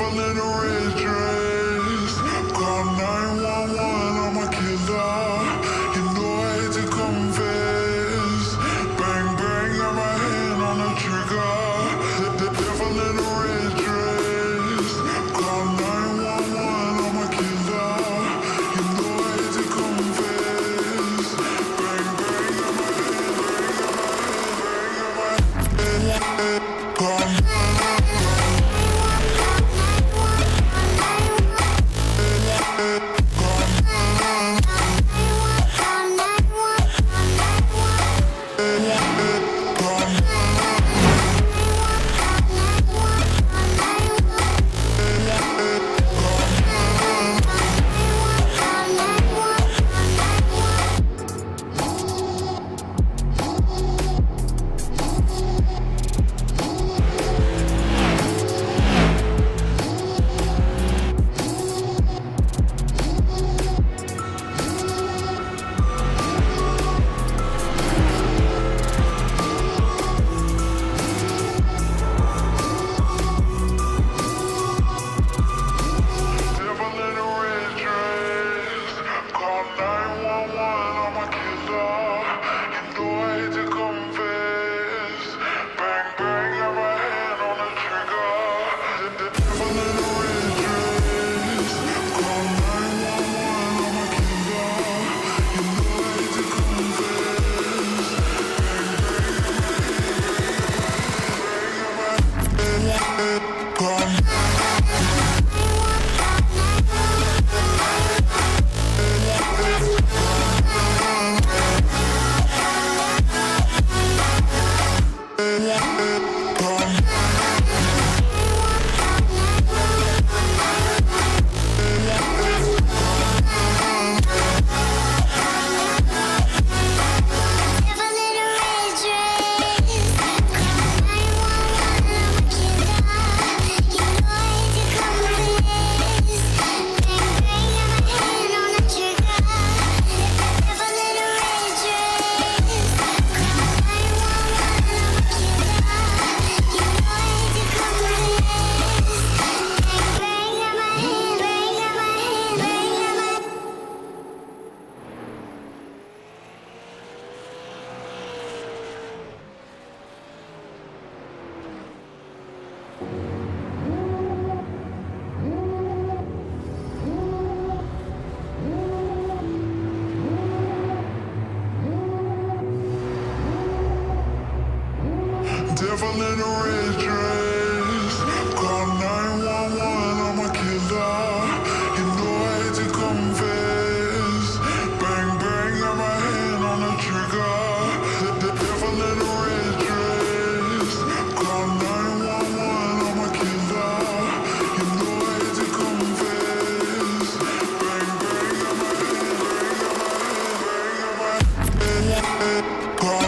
devil in a red dress. Call 911, I'm a killer. You know I hate to confess. Bang, bang, got my hand on the trigger. The devil in a red dress. Call 911, I'm a killer. You know I hate to confess. Bang, bang, got my hand, bang, got my hand, call devil in a red dress. Call 911, I'm a killer. You know I hate to confess. Bang, bang, got my hand on the trigger. The devil in a red dress. Call 911, I'm a killer. You know I hate to confess. Bang, bang, got my hand, bang, got my hand, call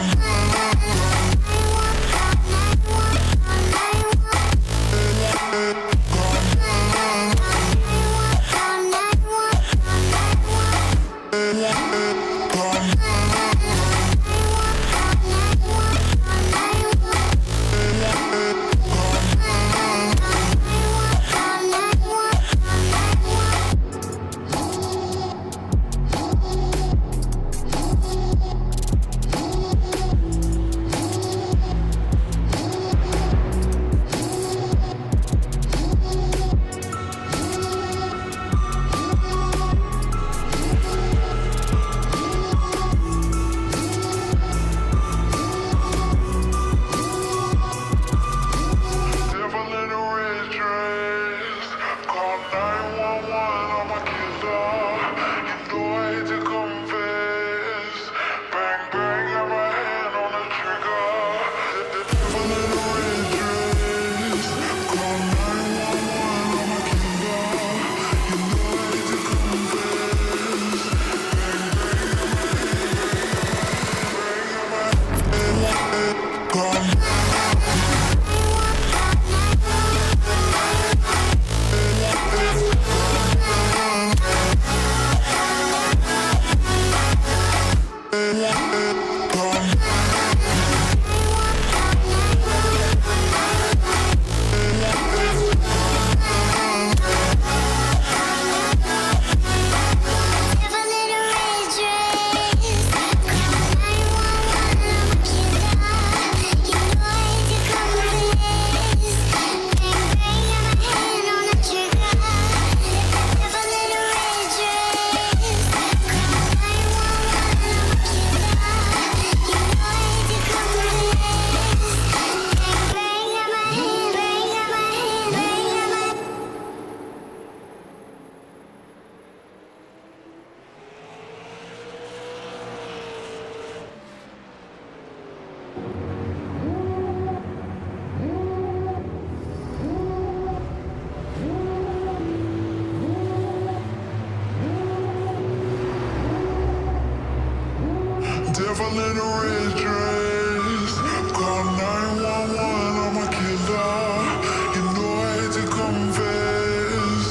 Devil in a red dress. Call 911, I'm a killer. You know I hate to confess.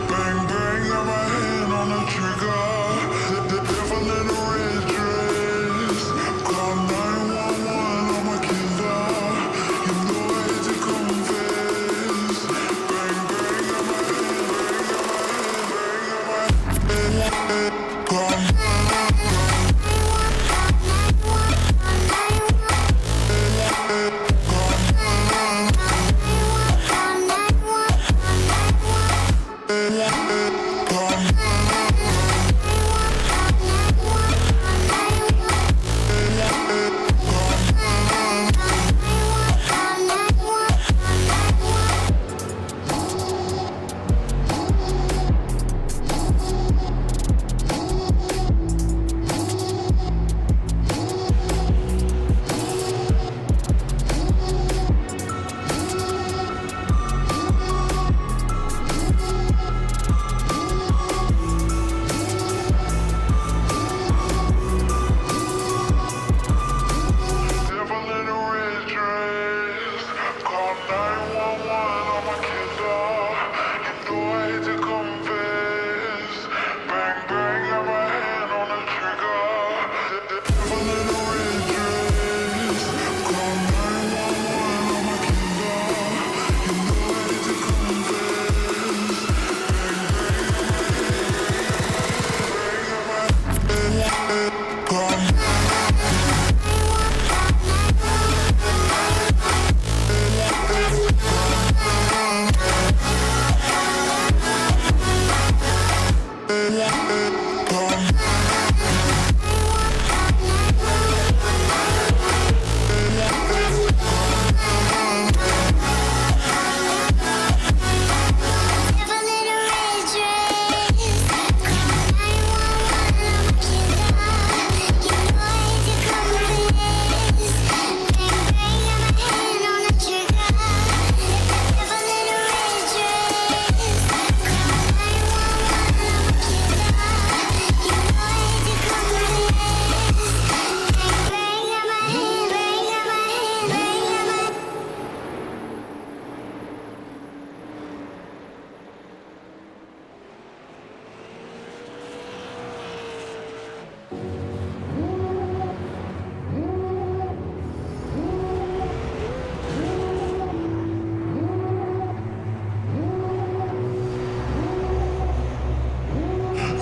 Bang, bang, got my hand on the trigger. The devil in a red dress. Call 911, I'm a killer. You know I hate to confess. Bang, bang, got my hand, bang, got my hand. Call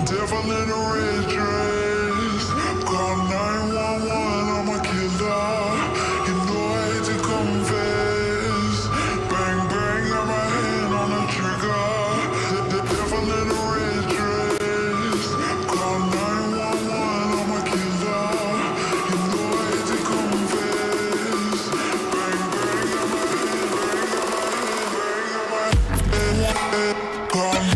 devil in a red dress. Call 911, I'm a killer. You know I hate to confess. Bang, bang, got my hand on the trigger. The devil in a red dress. Call 911, I'm a killer. You know I hate to confess. Bang, bang, got my hand, bang, got my hand, call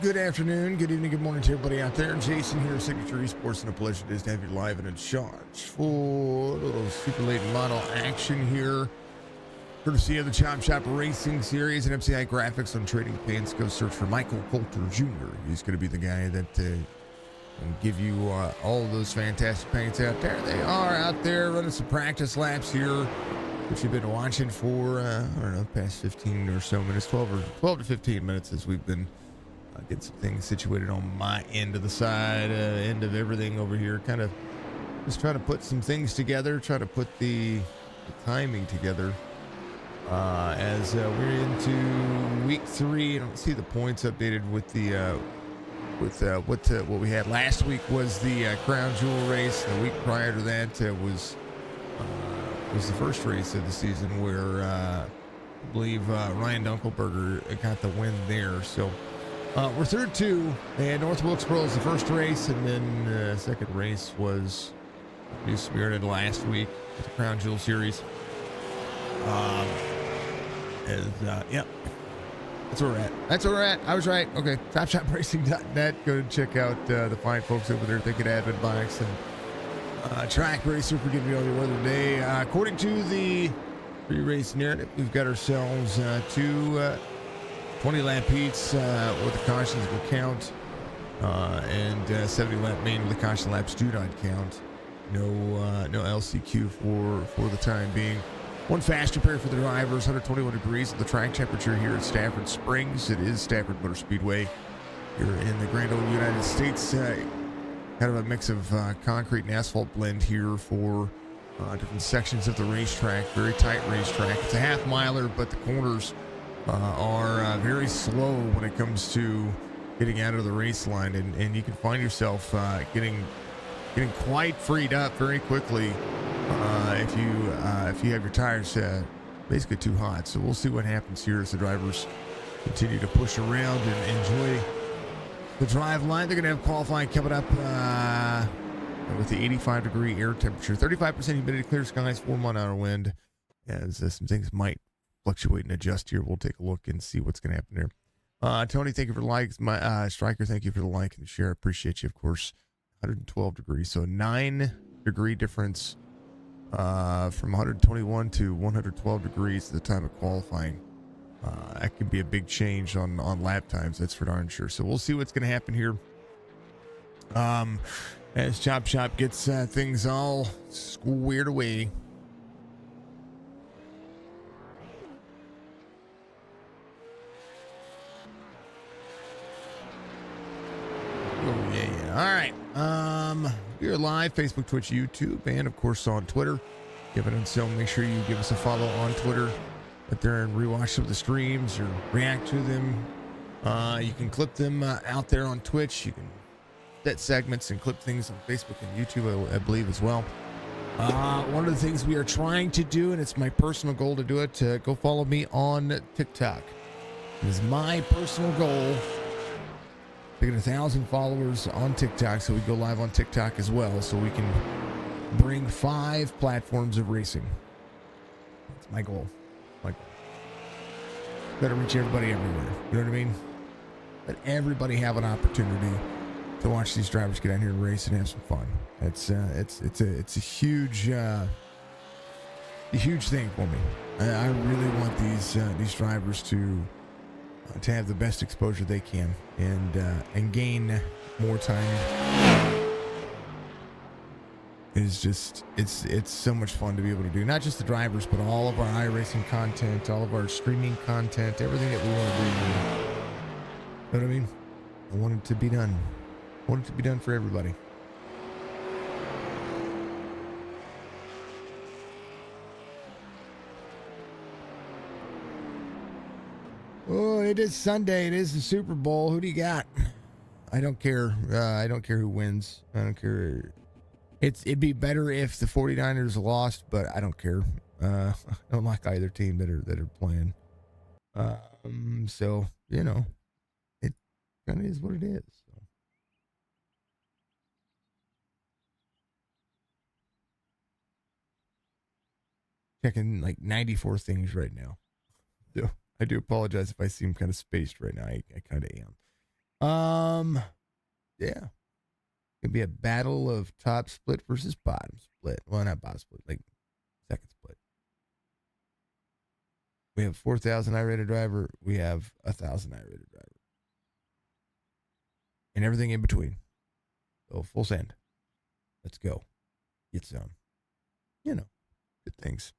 Good afternoon, good evening, good morning to everybody out there. Jason here, Signature Esports, and a pleasure it is to have you live and in charge for a little super late model action here. Courtesy of the Chop Shop Racing Series and MCI Graphics on Trading Pants. Go search for Michael Coulter Jr. He's going to be the guy that will give you all of those fantastic paints out there. They are out there running some practice laps here, which you've been watching for, I don't know, past 15 or so minutes, 12 to 15 minutes as we've been getting some things situated on my end of the side, end of everything over here. Kind of just trying to put some things together, try to put the timing together as we're into week 3. I don't see the points updated with the what we had last week was the Crown Jewel race. The week prior to that was the first race of the season where I believe Ryan Dunkelberger got the win there. So we're 3-2, and North Wilkesboro was the first race, and then the second race was New Smyrna last week with the Crown Jewel Series. Yep, that's where we're at. That's where we're at. I was right. Okay, TopShopRacing.net. Go check out the fine folks over there. Thinking Advent Bikes and Track Racer for giving you all your weather today. According to the pre-race narrative, we've got ourselves two 20-lap heats with the cautions will count, and 70-lap main with the caution laps do not count. No LCQ for the time being. One fast repair for the drivers. 121 degrees of the track temperature here at Stafford Springs. It is Stafford Motor Speedway here in the Grand Old United States. Kind of a mix of concrete and asphalt blend here for different sections of the racetrack. Very tight racetrack. It's a half miler, but the corners are very slow when it comes to getting out of the race line, and you can find yourself getting quite freed up very quickly if you have your tires basically too hot. So we'll see what happens here as the drivers continue to push around and enjoy the drive line. They're going to have qualifying coming up with the 85-degree air temperature, 35% humidity, clear skies, 4-mile-an-hour wind, as some things might fluctuate and adjust here. We'll take a look and see what's going to happen there. Tony, thank you for the likes. My Striker, thank you for the like and the share. Appreciate you, of course. 112 degrees, so 9-degree difference from 121 to 112 degrees at the time of qualifying. That can be a big change on lap times, that's for darn sure. So we'll see what's going to happen here as Chop Shop gets things all squared away. Oh, yeah. All right. We're live, Facebook, Twitch, YouTube, and of course on Twitter. Give it so make sure you give us a follow on Twitter. Get there and rewatch some of the streams or react to them. You can clip them out there on Twitch. You can set segments and clip things on Facebook and YouTube, I believe, as well. One of the things we are trying to do, and it's my personal goal to do it, go follow me on TikTok. It is my personal goal to get 1,000 followers on TikTok, so we go live on TikTok as well, so we can bring 5 platforms of racing. That's my goal. Gotta reach everybody everywhere. You know what I mean? Let everybody have an opportunity to watch these drivers get out here and race and have some fun. It's a huge thing for me. I really want these drivers to have the best exposure they can and gain more time. It's so much fun to be able to do, not just the drivers, but all of our iRacing content, all of our streaming content, everything that we want to do. You know what I mean? I want it to be done. I want it to be done for everybody. Oh, it is Sunday. It is the Super Bowl. Who do you got? I don't care. I don't care who wins. I don't care. It'd be better if the 49ers lost, but I don't care. I don't like either team that are playing. So, you know, it kind of is what it is. So. Checking like 94 things right now. So I do apologize if I seem kind of spaced right now. I kind of am. Yeah. Could be a battle of top split versus bottom split. Well, not bottom split, like second split. We have 4,000 I-rated driver. We have 1,000 I-rated driver. And everything in between. So full send. Let's go. Get some. Good things.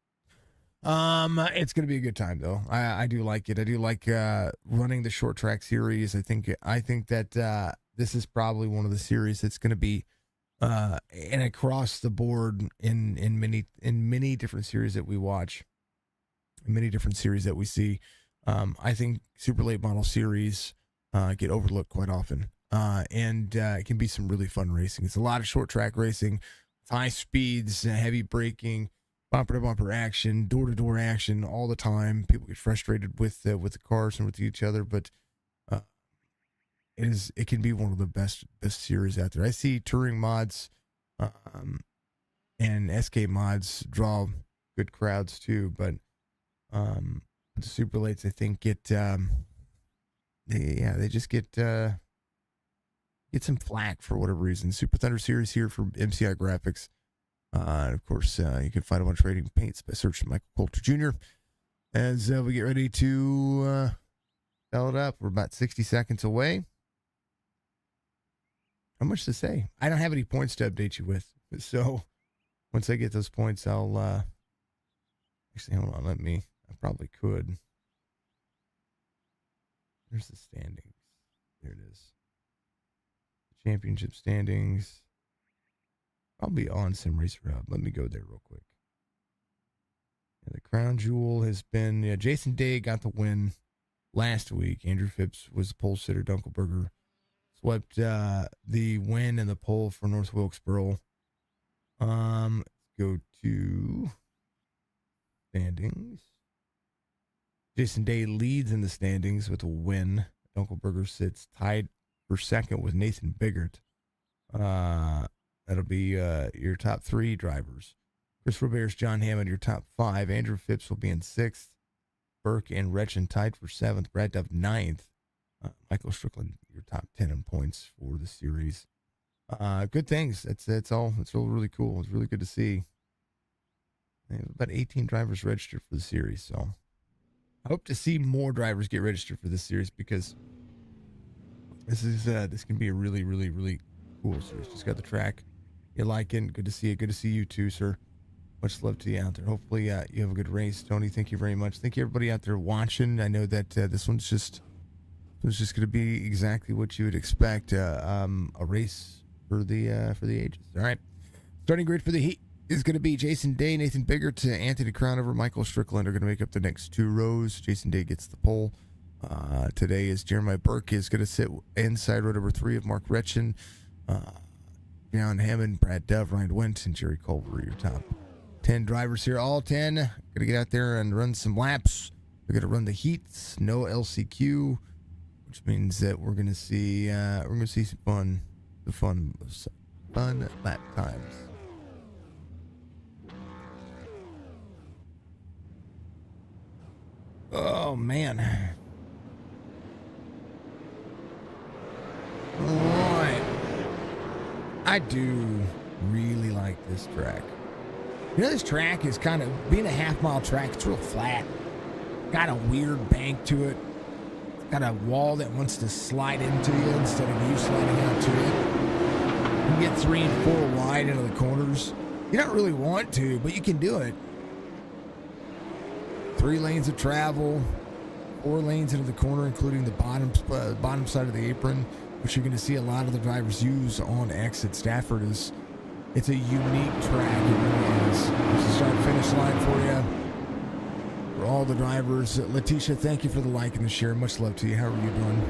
It's gonna be a good time though. I do like it. I do like running the short track series. I think that this is probably one of the series that's gonna be and across the board in many different series that we watch, in many different series that we see. I think super late model series get overlooked quite often. And it can be some really fun racing. It's a lot of short track racing, high speeds, heavy braking, bumper to bumper action, door to door action all the time. People get frustrated with the cars and with each other, but it can be one of the best series out there. I see touring mods and SK mods draw good crowds too, but the super lates I think get they just get some flack for whatever reason. Super Thunder Series here for MCI Graphics. And of course, you can find a bunch of rating paints by searching Michael Coulter Jr. As we get ready to sell it up. We're about 60 seconds away. How much to say? I don't have any points to update you with. So once I get those points, I'll actually, hold on. I probably could. There's the standings. There it is. Championship standings. I'll be on Sim Racer Hub. Let me go there real quick. The crown jewel has been Jason Day got the win last week. Andrew Phipps was the pole sitter. Dunkelberger swept the win and the pole for North Wilkesboro. Let's go to standings. Jason Day leads in the standings with a win. Dunkelberger sits tied for second with Nathan Biggert. That'll be your top three drivers. Chris Roberts, John Hammond, your top five. Andrew Phipps will be in sixth. Burke and Retchen tied for seventh. Brad Dove ninth. Michael Strickland, your top 10 in points for the series. Good things. It's all really cool. It's really good to see. They have about 18 drivers registered for the series, so I hope to see more drivers get registered for this series because this can be a really, really, really cool series. Just got the track. You like it. Good to see it. Good to see you too, sir. Much love to you out there. Hopefully you have a good race. Tony, thank you very much. Thank you everybody out there watching. I know that this one's just going to be exactly what you would expect. A race for the ages. All right. Starting grid for the heat is going to be Jason Day, Nathan Biggert, Anthony Crownover, Michael Strickland are going to make up the next two rows. Jason Day gets the pole. Today is Jeremiah Burke is going to sit inside row number 3 of Mark Retchen. John Hammond, Brad Dove, Ryan Went, and Jerry Culver, your top 10 drivers here. All 10 going to get out there and run some laps. We're going to run the heats, no LCQ, which means that we're going to see some fun lap times. Oh man. All right. I do really like this track. This track is kind of, being a half-mile track, it's real flat. Got a weird bank to it. It's got a wall that wants to slide into you instead of you sliding out to it. You can get 3 and 4 wide into the corners. You don't really want to, but you can do it. 3 lanes of travel, 4 lanes into the corner, including the bottom side of the apron, which you're going to see a lot of the drivers use on exit. Stafford it's a unique track. It really is. It's a start-finish line for you. For all the drivers. Letitia, thank you for the like and the share. Much love to you. How are you doing?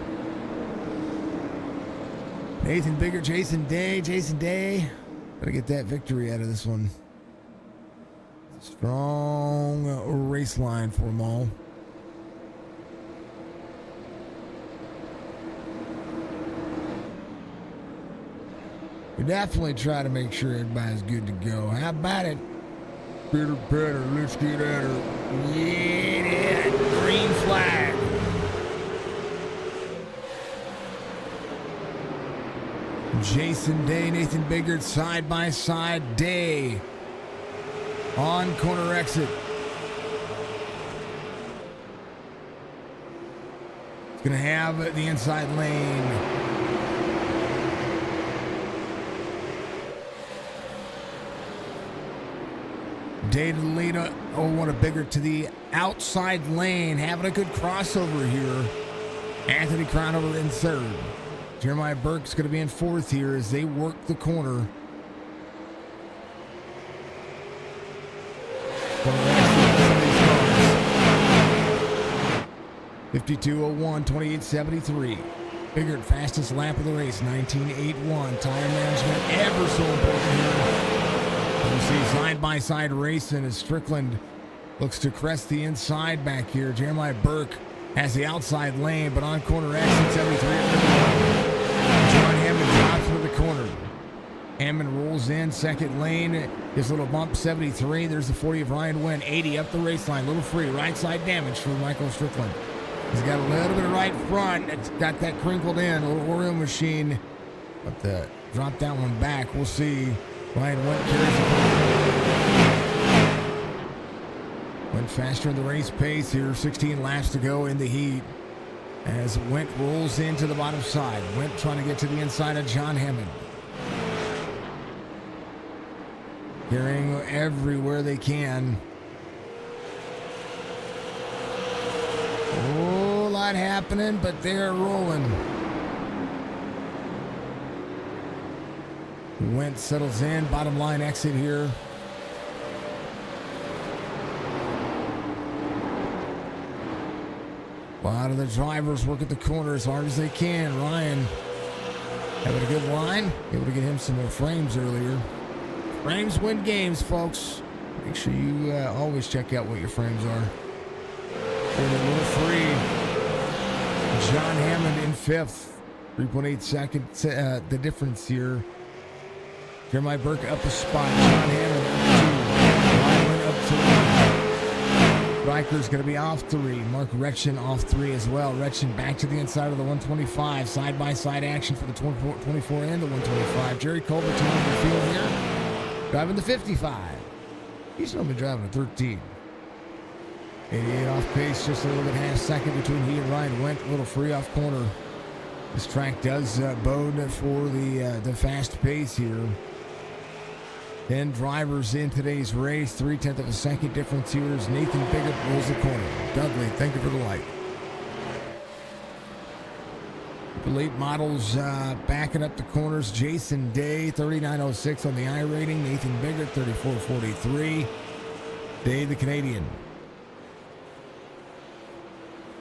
Nathan Biggert, Jason Day. Gotta get that victory out of this one. Strong race line for them all. We definitely try to make sure everybody's good to go. How about it? Pitter patter, let's get at her. Yeah, green flag. Jason Day, Nathan Biggert side by side. Day on corner exit. It's going to have the inside lane. Day to the lead. What a Biggert to the outside lane. Having a good crossover here. Anthony Cronover in third. Jeremiah Burke's going to be in fourth here as they work the corner. 52:01, 28:73. Biggert, fastest lap of the race, 19:81. Tire management ever so important here. You see side-by-side racing as Strickland looks to crest the inside back here. Jeremiah Burke has the outside lane, but on corner exit 73. John Hammond drops for the corner. Hammond rolls in, second lane. His little bump, 73. There's the 40 of Ryan Wynn, 80 up the race line. Little free, right side damage for Michael Strickland. He's got a little bit of right front. It's got that crinkled in, a little Oreo machine. But drop that one back. We'll see. Ryan Went carries it. Went faster in the race pace here. 16 laps to go in the heat. As Went rolls into the bottom side. Went trying to get to the inside of John Hammond. Carrying everywhere they can. Oh, a lot happening, but they're rolling. Went settles in, bottom line exit here. A lot of the drivers work at the corner as hard as they can. Ryan having a good line, able to get him some more frames earlier. Frames win games, folks. Make sure you always check out what your frames are. For the little free, John Hammond in fifth, 3.8 seconds. The difference here. Jeremiah Burke up a spot. John Hammond up 2. Ryan up 3. Riker's going to be off 3. Mark Retchen off 3 as well. Retchen back to the inside of the 125. Side-by-side action for the 24 and the 125. Jerry Colbert on the field here. Driving the 55. He's only driving a 13. 88 off pace, just a little bit half second between he and Ryan Went. A little free off corner. This track does bode for the fast pace here. 10 drivers in today's race. 0.3 of a second difference here as Nathan Biggert rolls the corner. Dudley, thank you for the light. The late models backing up the corners. Jason Day, 39.06 on the I rating. Nathan Biggert, 34.43. Day, the Canadian.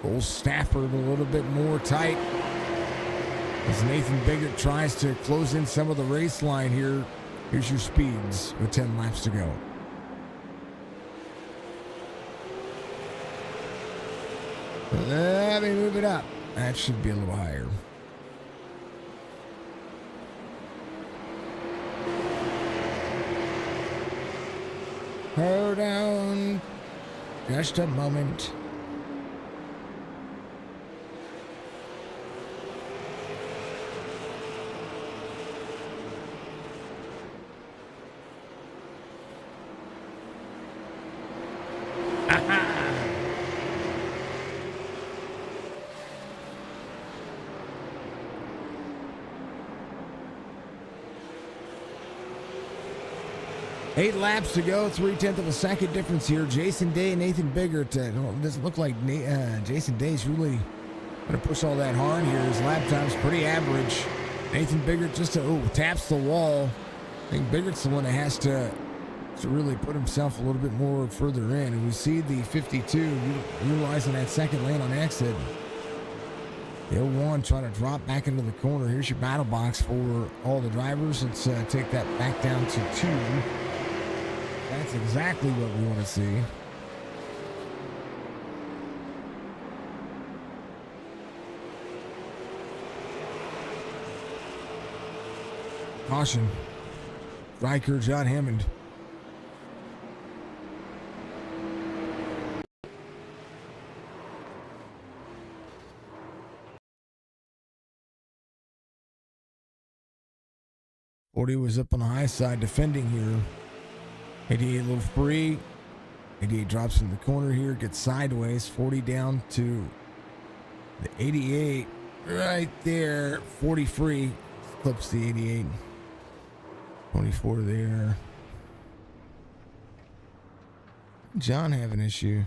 Old Stafford a little bit more tight as Nathan Biggert tries to close in some of the race line here. Here's your speeds with 10 laps to go. Let me move it up. That should be a little higher. Hold on just a moment. Eight laps to go, 0.3 of a second difference here. Jason Day and Nathan Biggert. It doesn't look like Jason Day's really going to push all that hard here. His lap time's pretty average. Nathan Biggert just taps the wall. I think Biggert's the one that has to really put himself a little bit more further in. And we see the 52 utilizing that second lane on exit. The 01 trying to drop back into the corner. Here's your battle box for all the drivers. Let's take that back down to 2. That's exactly what we want to see. Caution. Striker John Hammond. 40 was up on the high side defending here. 88 a little free. 88 drops in the corner here, gets sideways. 40 down to the 88 right there. 40 free, clips the 88. 24 there. John have an issue.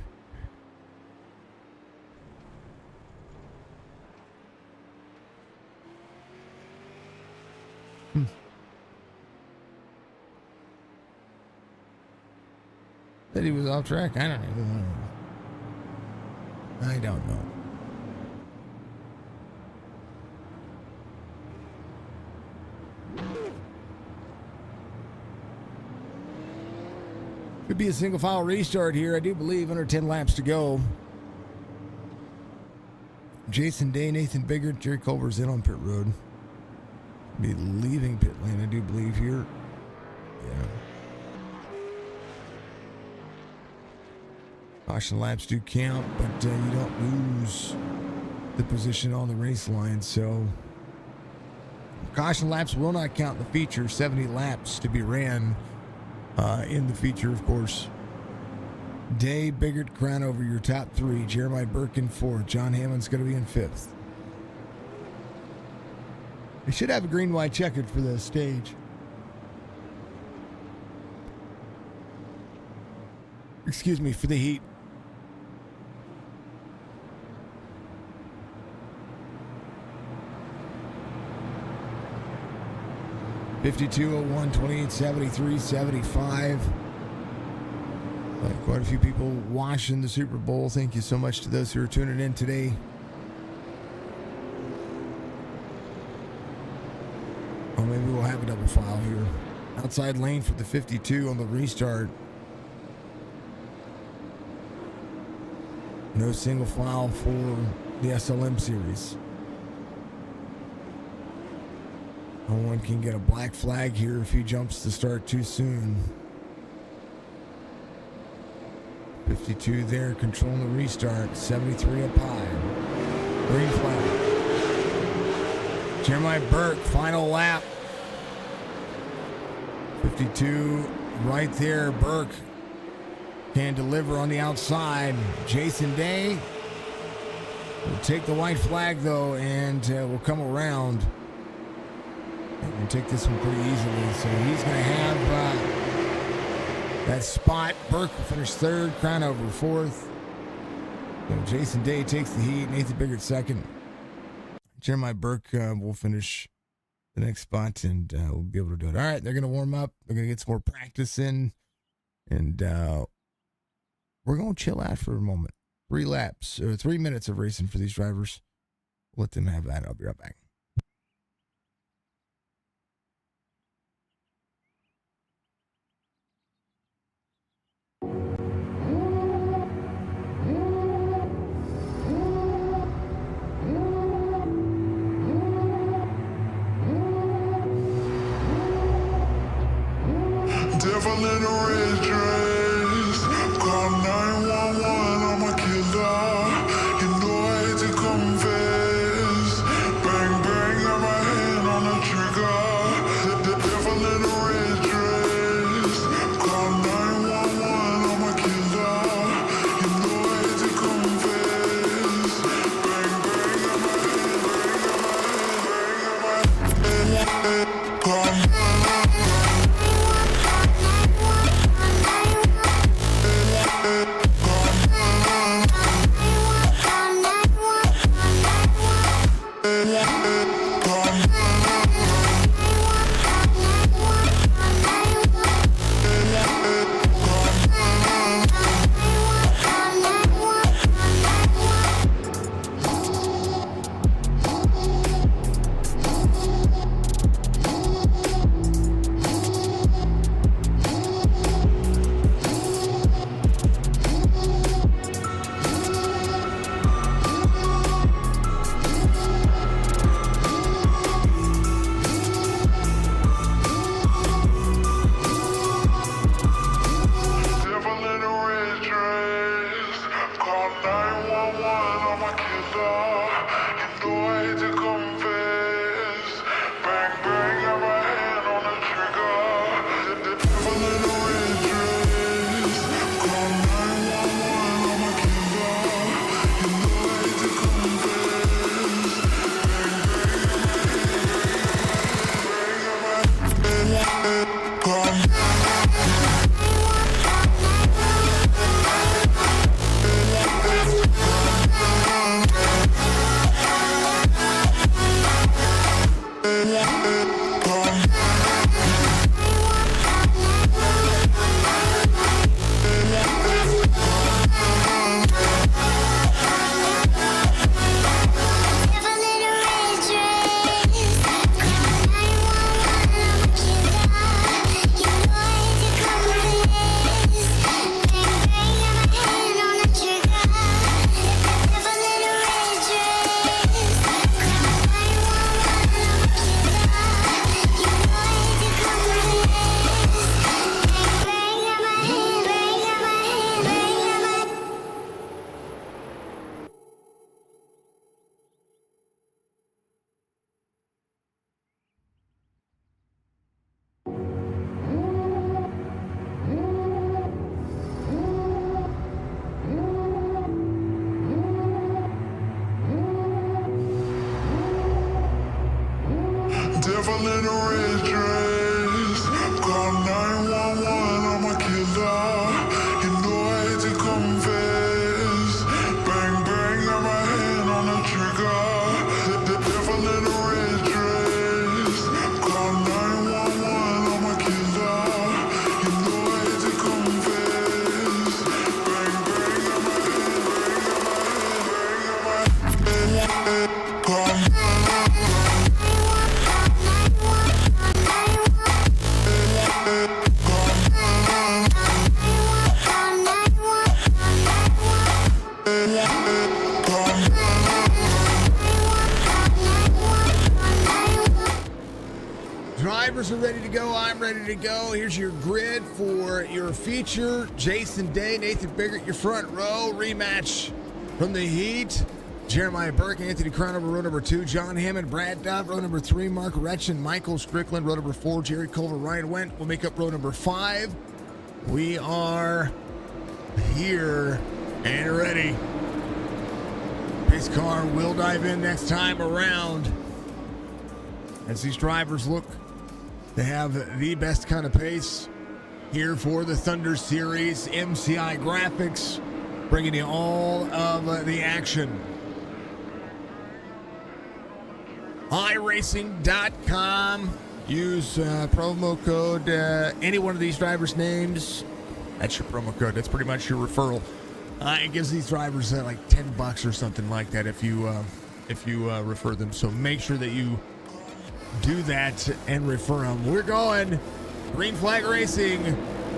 That he was off track. I don't know. I don't know. Could be a single file restart here. I do believe under 10 laps to go. Jason Day, Nathan Biggert, Jerry Culver's in on pit road. Be leaving pit lane, I do believe here. Yeah. Caution laps do count, but you don't lose the position on the race line. So caution laps will not count the feature. 70 laps to be ran in the feature, of course. Day, Biggert, Crown over your top three. Jeremiah Burke in fourth. John Hammond's going to be in fifth. They should have a green, white checkered for the stage. Excuse me, for the heat. $52.01, $28.73, $75. Quite a few people watching the Super Bowl. Thank you so much to those who are tuning in today. Oh, maybe we'll have a double file here. Outside lane for the 52 on the restart. No single file for the SLM series. No one can get a black flag here if he jumps the start too soon. 52 there, controlling the restart. 73 up high. Green flag. Jeremiah Burke, final lap. 52 right there. Burke can deliver on the outside. Jason Day will take the white flag, though, and will come around and take this one pretty easily. So he's going to have that spot. Burke will finish third. Crown over fourth. So Jason Day takes the heat. Nathan Biggert second. Jeremiah Burke will finish the next spot, and we'll be able to do it. All right, they're going to warm up. They're going to get some more practice in, and we're going to chill out for a moment. 3 laps, or 3 minutes of racing for these drivers. Let them have that. I'll be right back. Devil in a red dress. Call 911, I'm a killer. You know I hate to confess. Bang, bang, got my hand on the trigger. The devil in a red dress. Call 911, I'm a killer. You know I hate to confess. Bang, bang, got my hand. Call Devil in a red dress. Call 911, I'm a killer. You know I hate to confess. Bang, bang, got my hand on the trigger. The devil in a red dress. Call 911, I'm a killer. You know I hate to confess. Bang, bang, got my hand, bang, got my hand. Call Drivers are ready to go. I'm ready to go. Here's your grid for your feature. Jason Day, Nathan Biggert, your front row. Rematch from the heat. Jeremiah Burke, Anthony Crown over row number 2. John Hammond, Brad Dove, row number 3. Mark Retchen, Michael Strickland, row number 4. Jerry Culver, Ryan Wendt will make up row number 5. We are here and ready. Pace car will dive in next time around as these drivers look to have the best kind of pace here for the Thunder Series. MCI Graphics bringing you all of the action. iRacing.com. Use promo code any one of these drivers' names. That's your promo code. That's pretty much your referral. It gives these drivers like $10 or something like that if you refer them. So make sure that you do that and refer them. We're going green flag racing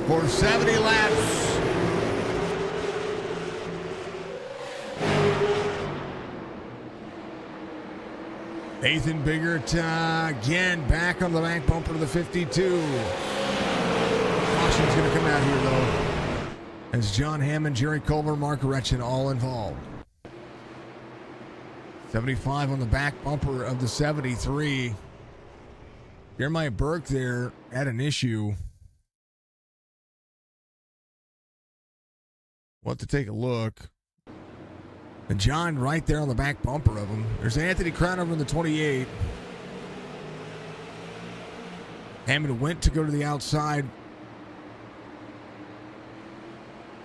for 70 laps. Nathan Biggert again back on the back bumper of the 52. Caution's going to come out here though, as John Hammond, Jerry Culver, Mark Retchen all involved. 75 on the back bumper of the 73. Jeremiah Burke there had an issue. We'll have to take a look. And John right there on the back bumper of him. There's Anthony Crown over in the 28. Hammond went to go to the outside.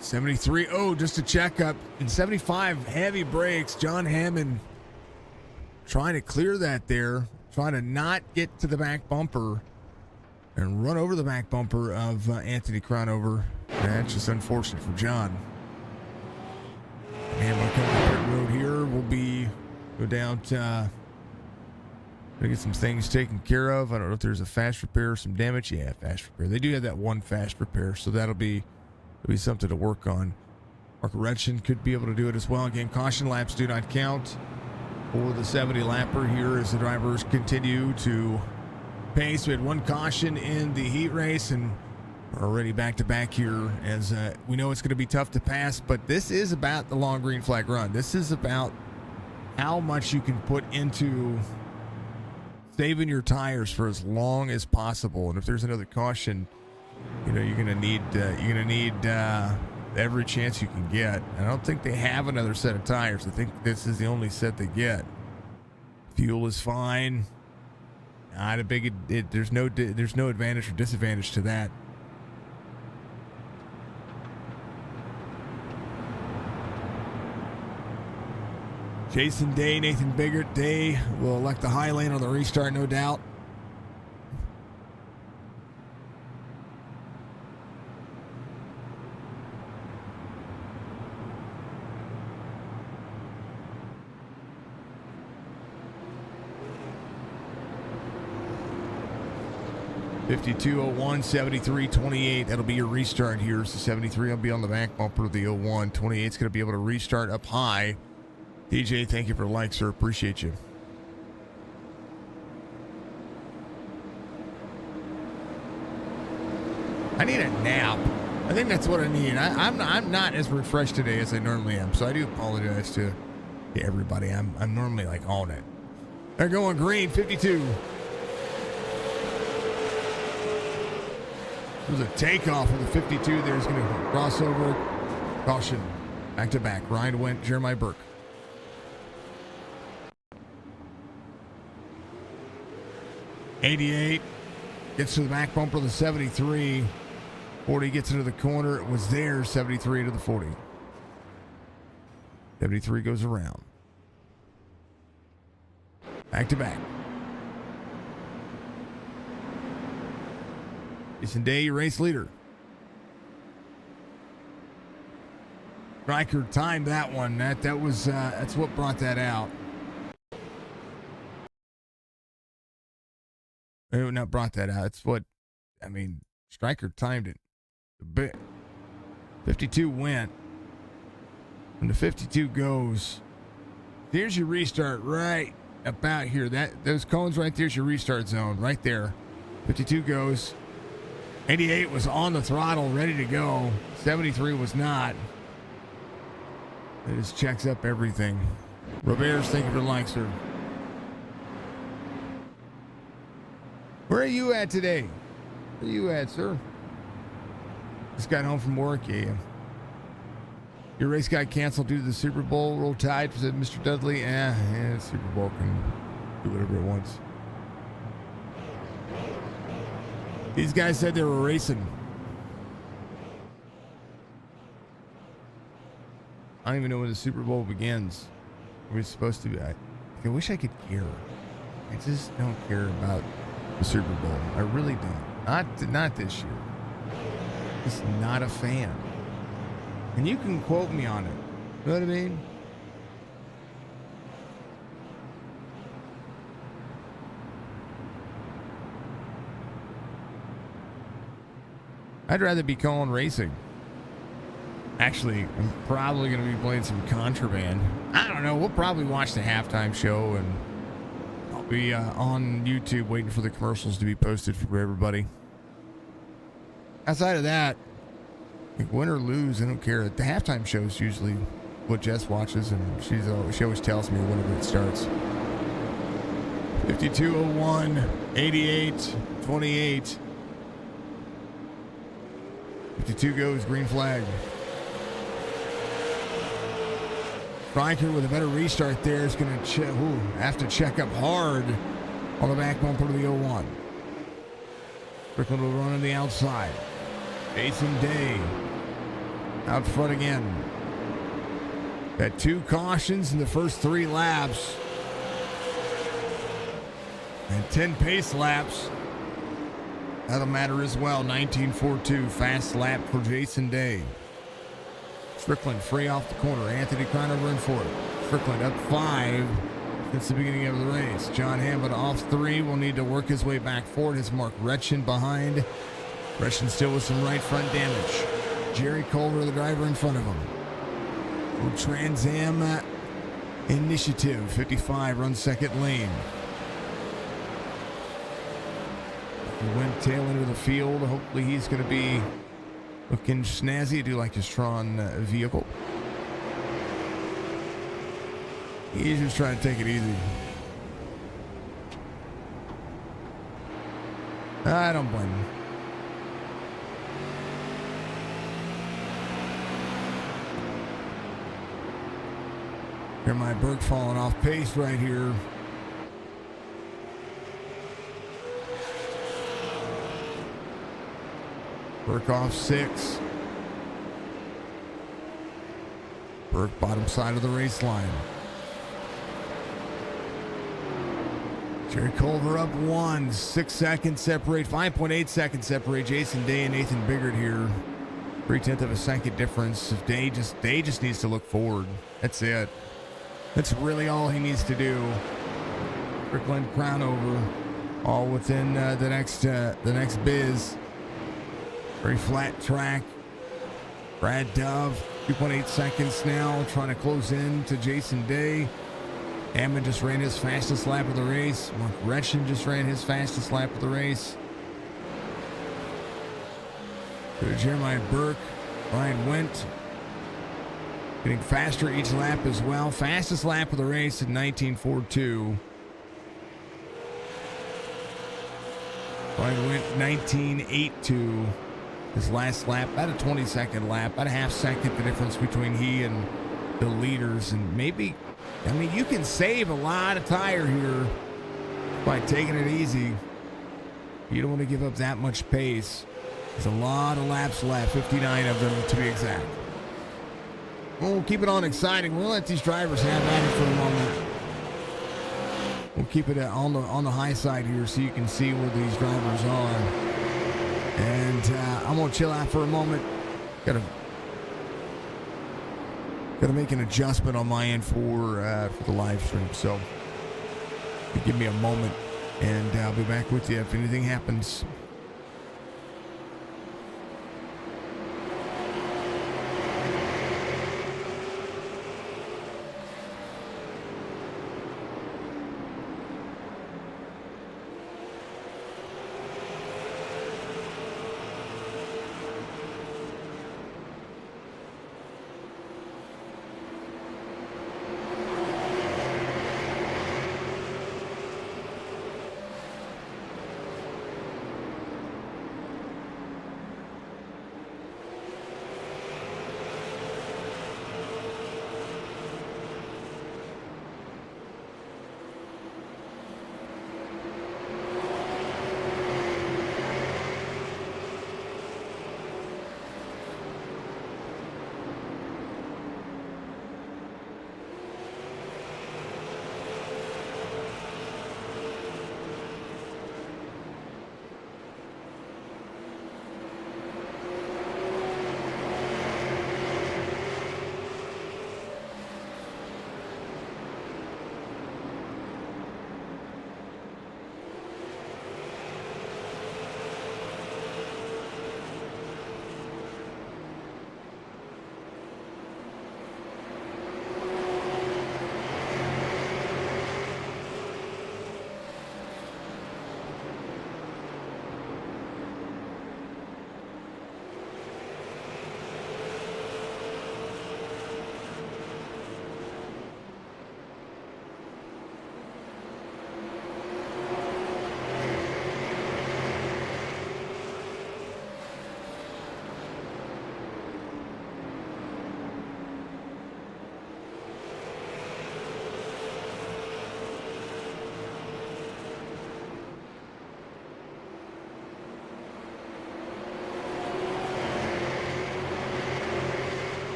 73. Oh, just a checkup. In 75, heavy brakes. John Hammond trying to clear that there. Trying to not get to the back bumper and run over the back bumper of Anthony Cronover. That's just unfortunate for John. And we're coming up the road here. We'll go down to get some things taken care of. I don't know if there's a fast repair or some damage. Yeah, fast repair. They do have that one fast repair, so that'll be something to work on. Mark Retchen could be able to do it as well. Again, caution laps do not count for the 70 lapper here as the drivers continue to pace. We had one caution in the heat race and we're already back to back here as we know it's going to be tough to pass, but this is about the long green flag run. This is about how much you can put into saving your tires for as long as possible. And if there's another caution, you're going to need every chance you can get. I don't think they have another set of tires. I think this is the only set they get. Fuel is fine. Not a big. There's no advantage or disadvantage to that. Jason Day, Nathan Biggert. Day will elect the high lane on the restart, no doubt. .52.01, 73.28. That'll be your restart here. So 73 will be on the back bumper of the 01. 28's going to be able to restart up high. DJ, thank you for the like, sir. Appreciate you. I need a nap. I think that's what I need. I'm not as refreshed today as I normally am, so I do apologize to everybody. I'm normally like on it. They're going green, 52. There's a takeoff with the 52 there. He's going to cross over. Caution. Back to back. Ryan went. Jeremiah Burke. .88 gets to the back bumper of the 73. 40 gets into the corner. It was there. 73 to the 40. 73 goes around. Back to back. Jason Day, race leader. Stryker timed that one. That's what brought that out. Not brought that out. It's what, Stryker timed it a bit. 52 went. When the 52 goes, there's your restart right about here. Those cones right there's your restart zone right there. 52 goes. 88 was on the throttle, ready to go. 73 was not. It just checks up everything. Roberts, thank you for the like, sir. Where are you at today? Where are you at, sir? Just got home from work, yeah. Your race got canceled due to the Super Bowl. Roll Tide, said Mr. Dudley. Super Bowl can do whatever it wants. These guys said they were racing. I don't even know when the Super Bowl begins. We're supposed to be. I wish I could care. I just don't care about the Super Bowl. I really don't. Not this year. Just not a fan. And you can quote me on it. You know what I mean? I'd rather be calling racing. Actually, I'm probably going to be playing some Contraband. I don't know. We'll probably watch the halftime show, and I'll be on YouTube waiting for the commercials to be posted for everybody. Outside of that, like win or lose, I don't care. The halftime show is usually what Jess watches, and she always tells me whenever it starts. 52:01, 88, 28. 52 goes, green flag. Stryker with a better restart there is going to have to check up hard on the back bumper of the 01. Strickland will run on the outside. Jason Day out front again. Got 2 cautions in the first 3 laps. And 10 pace laps. That'll matter as well. 19.42 fast lap for Jason Day. Strickland free off the corner. Anthony Conover in 4th. Strickland up 5 since the beginning of the race. John Hammond off 3. Will need to work his way back forward. His Mark Retchen behind. Retchen still with some right front damage. Jerry Culver, the driver in front of him. Trans Am Initiative 55 runs second lane. He went tail into the field. Hopefully he's going to be looking snazzy. I do like his Tron vehicle. He's just trying to take it easy. I don't blame him. Jeremiah Burke falling off pace right here. Burke off 6. Burke bottom side of the race line. Jerry Culver up 1. 6 seconds separate. 5.8 seconds separate Jason Day and Nathan Biggert here. 3/10 of a second difference. Day just needs to look forward. That's it. That's really all he needs to do. Strickland crown over. All within the next biz. Very flat track. Brad Dove, 2.8 seconds now, trying to close in to Jason Day. Hammond just ran his fastest lap of the race. Mark Retchen just ran his fastest lap of the race. Jeremiah Burke, Ryan Wendt, getting faster each lap as well. Fastest lap of the race in 19.42. Ryan Wendt, 19.82. His last lap, about a 20-second lap, about a half second, the difference between he and the leaders. And maybe, I mean, you can save a lot of tire here by taking it easy. You don't want to give up that much pace. There's a lot of laps left, 59 of them to be exact. We'll keep it on exciting. We'll let these drivers have at it for a moment. We'll keep it on the high side here so you can see where these drivers are. And I'm gonna chill out for a moment. Gotta make an adjustment on my end for the live stream. So give me a moment, and I'll be back with you if anything happens.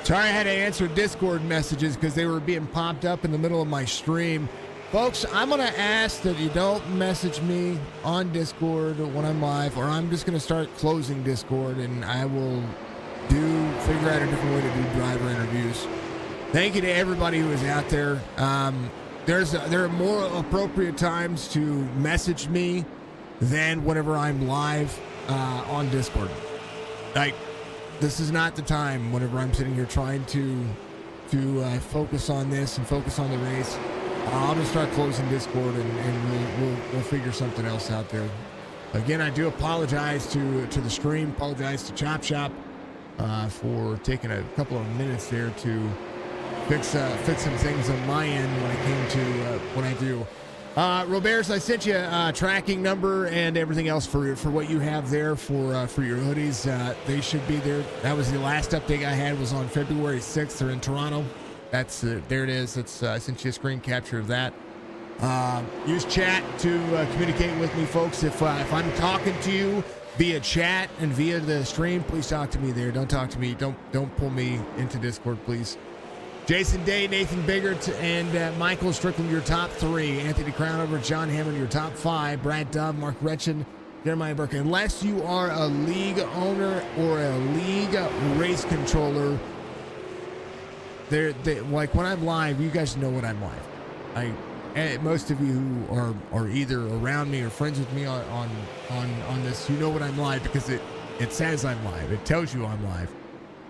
Sorry I had to answer Discord messages because they were being popped up in the middle of my stream. Folks, I'm going to ask that you don't message me on Discord when I'm live, or I'm just going to start closing Discord, and I will figure out a different way to do driver interviews. Thank you to everybody who is out there. There are more appropriate times to message me than whenever I'm live on Discord. Like, this is not the time whenever I'm sitting here trying to focus on this and focus on the race. I'll just start closing Discord and we'll figure something else out there. Again, I do apologize to the stream, apologize to Chop Shop for taking a couple of minutes there to fix some things on my end when it came to what I do. Roberts, I sent you a tracking number and everything else for what you have there for your hoodies. They should be there. That was the last update I had, was on February 6th. They're in Toronto. That's there it is. It's I sent you a screen capture of that. Use chat to communicate with me, folks. If I'm talking to you via chat and via the stream, please talk to me there. Don't talk to me. Don't pull me into Discord, please. Jason Day, Nathan Biggert, and Michael Strickland, your top 3. Anthony Crownover, John Hammond, your top 5. Brad Dove, Mark Retchen, Jeremiah Burke. Unless you are a league owner or a league race controller, they like when I'm live, you guys know when I'm live. Most of you who are either around me or friends with me on this, you know when I'm live because it says I'm live. It tells you I'm live.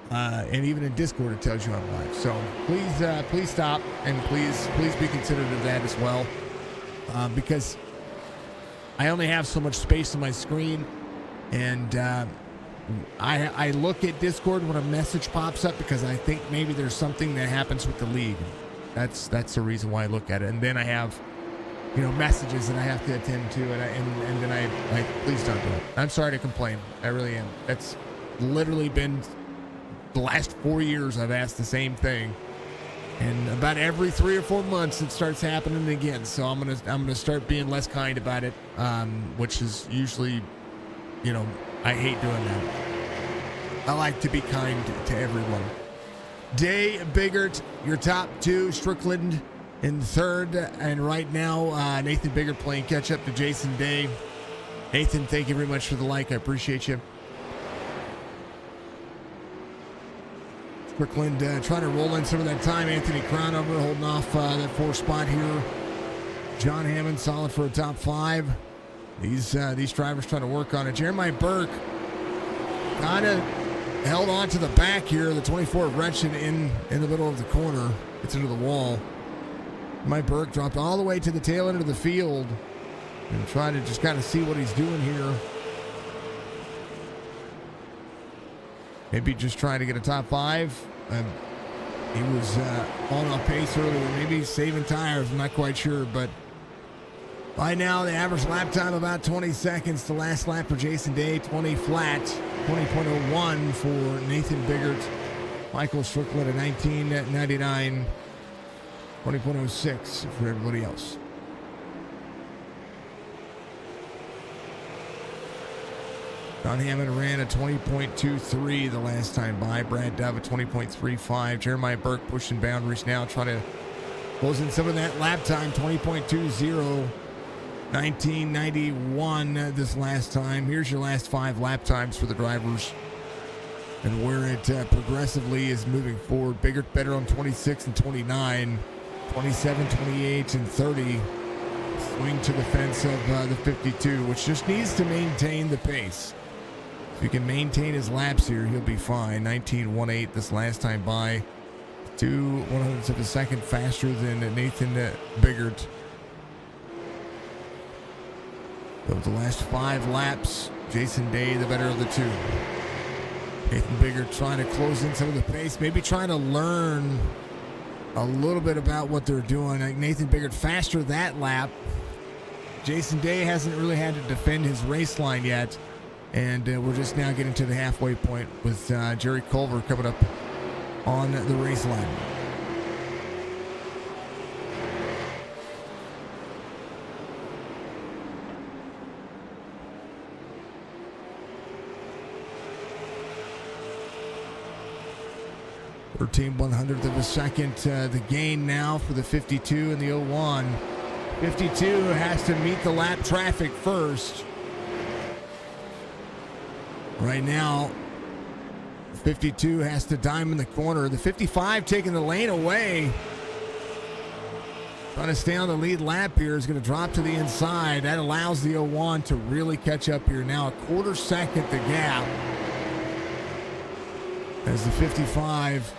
And even in Discord, it tells you I'm live. So please stop and please be considerate of that as well, because I only have so much space on my screen, and I look at Discord when a message pops up because I think maybe there's something that happens with the league. That's the reason why I look at it, and then I have messages that I have to attend to, and then I please don't do it. I'm sorry to complain. I really am. That's literally been the last 4 years I've asked the same thing, and about every 3 or 4 months it starts happening again. So I'm gonna start being less kind about it, which is usually, I hate doing that. I like to be kind to everyone. Day Biggert, your top 2, Strickland in 3rd, and right now Nathan Biggert playing catch up to Jason Day. Nathan, thank you very much for the like. I appreciate you. Strickland trying to roll in some of that time. Anthony Crownover holding off that 4th spot here. John Hammond solid for a top 5. These drivers trying to work on it. Jeremiah Burke kind of held on to the back here. The 24 of Retchen in the middle of the corner. Gets into the wall. Jeremiah Burke dropped all the way to the tail end of the field and trying to just kind of see what he's doing here. Maybe just trying to get a top 5. He was on off pace earlier. Maybe saving tires. I'm not quite sure. But by now, the average lap time about 20 seconds. The last lap for Jason Day, 20 flat. 20.01 for Nathan Biggert. Michael Strickland at 19.99. 20.06 for everybody else. John Hammond ran a 20.23 the last time by. Brad Dove a 20.35. Jeremiah Burke pushing boundaries now, trying to close in some of that lap time. 20.20. 1991 this last time. Here's your last 5 lap times for the drivers and where it progressively is moving forward. Biggert better on 26 and 29. 27, 28, and 30. Swing to the fence of the 52, which just needs to maintain the pace. If he can maintain his laps here, he'll be fine. 19.18 this last time by. 2/100ths of a second faster than Nathan Biggert. So the last 5 laps, Jason Day, the better of the 2. Nathan Biggert trying to close in some of the pace, maybe trying to learn a little bit about what they're doing. Nathan Biggert faster that lap. Jason Day hasn't really had to defend his race line yet. And we're just now getting to the halfway point with Jerry Culver coming up on the race line. (13/100th of a second). The gain now for the 52 and the 01. 52 has to meet the lap traffic first. Right now, 52 has to dime in the corner. The 55 taking the lane away. Trying to stay on the lead lap here is going to drop to the inside. That allows the 01 to really catch up here. Now a quarter second the gap. As the 55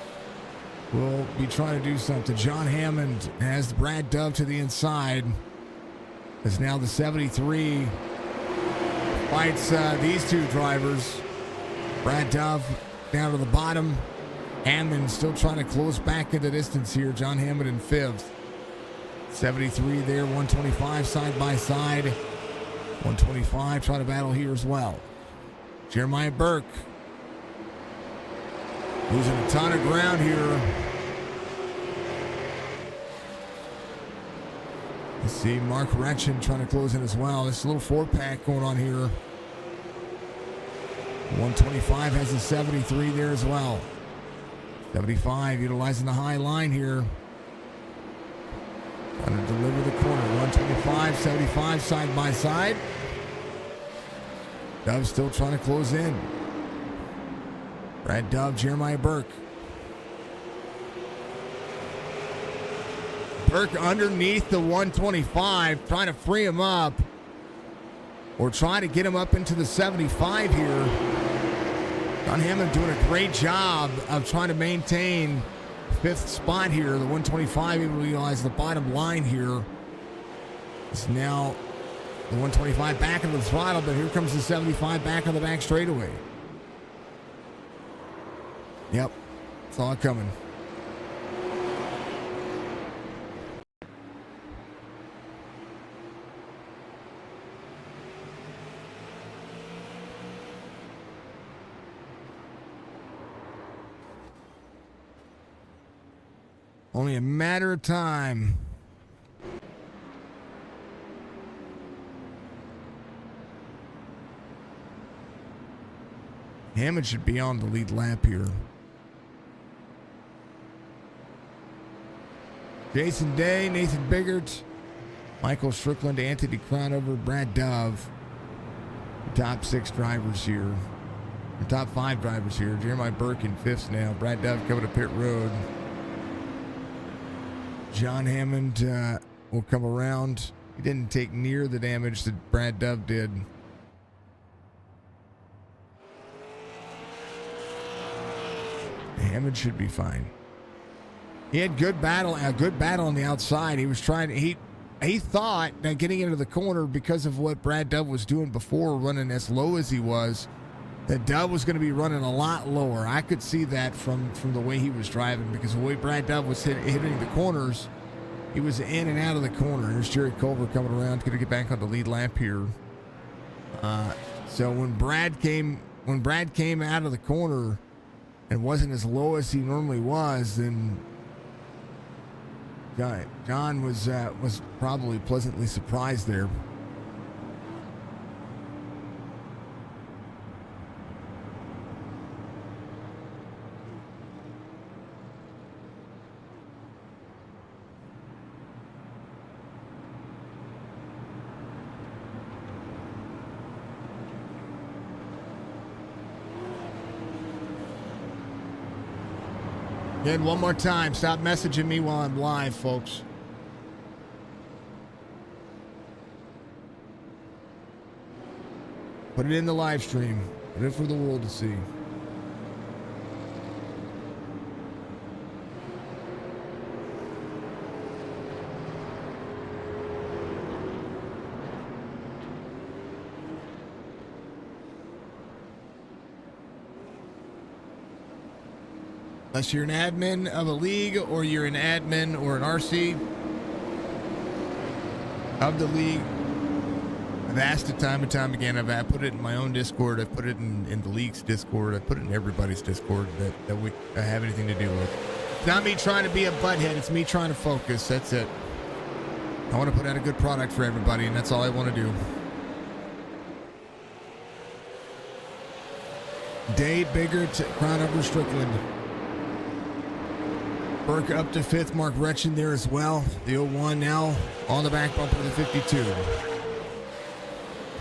will be trying to do something. John Hammond has Brad Dove to the inside. As now the 73 fights these 2 drivers. Brad Dove down to the bottom. Hammond still trying to close back in the distance here. John Hammond in 5th. 73 there, 125 side by side. 125 trying to battle here as well. Jeremiah Burke losing a ton of ground here. Let's see, Mark Retchen trying to close in as well. This little 4-pack going on here. 125 has a 73 there as well. 75 utilizing the high line here. Trying to deliver the corner. 125, 75 side by side. Dove still trying to close in. Brad Dove, Jeremiah Burke. Burke underneath the 125, trying to free him up. Or trying to get him up into the 75 here. John Hammond doing a great job of trying to maintain fifth spot here. The 125 able to utilize the bottom line here. It's now the 125 back into the throttle, but here comes the 75 back on the back straightaway. Yep, saw it coming. Only a matter of time. Hammond should be on the lead lap here. Jason Day, Nathan Biggert, Michael Strickland, Anthony Crownover, Brad Dove. The top 6 drivers here. The top 5 drivers here. Jeremiah Burke in 5th now. Brad Dove coming to pit road. John Hammond will come around. He didn't take near the damage that Brad Dove did. Hammond should be fine. He had a good battle on the outside. He was trying to, he thought that getting into the corner because of what Brad Dove was doing before, running as low as he was, that Dove was going to be running a lot lower. I could see that from the way he was driving, because the way Brad Dove was hitting the corners, he was in and out of the corner. Here's Jerry Culver coming around, going to get back on the lead lap here. So when Brad came out of the corner and wasn't as low as he normally was, then John was probably pleasantly surprised there. Again, one more time, stop messaging me while I'm live, folks. Put it in the live stream. Put it for the world to see. Unless you're an admin of a league, or you're an admin or an RC of the league. I've asked it time and time again. I've put it in my own Discord. I've put it in the league's Discord. I've put it in everybody's Discord that we have anything to do with. It's not me trying to be a butthead. It's me trying to focus. That's it. I want to put out a good product for everybody, and that's all I want to do. Day, Biggert, Crownover, Strickland. Burke up to 5th. Mark Retchen there as well. The 01 now on the back bumper of the 52.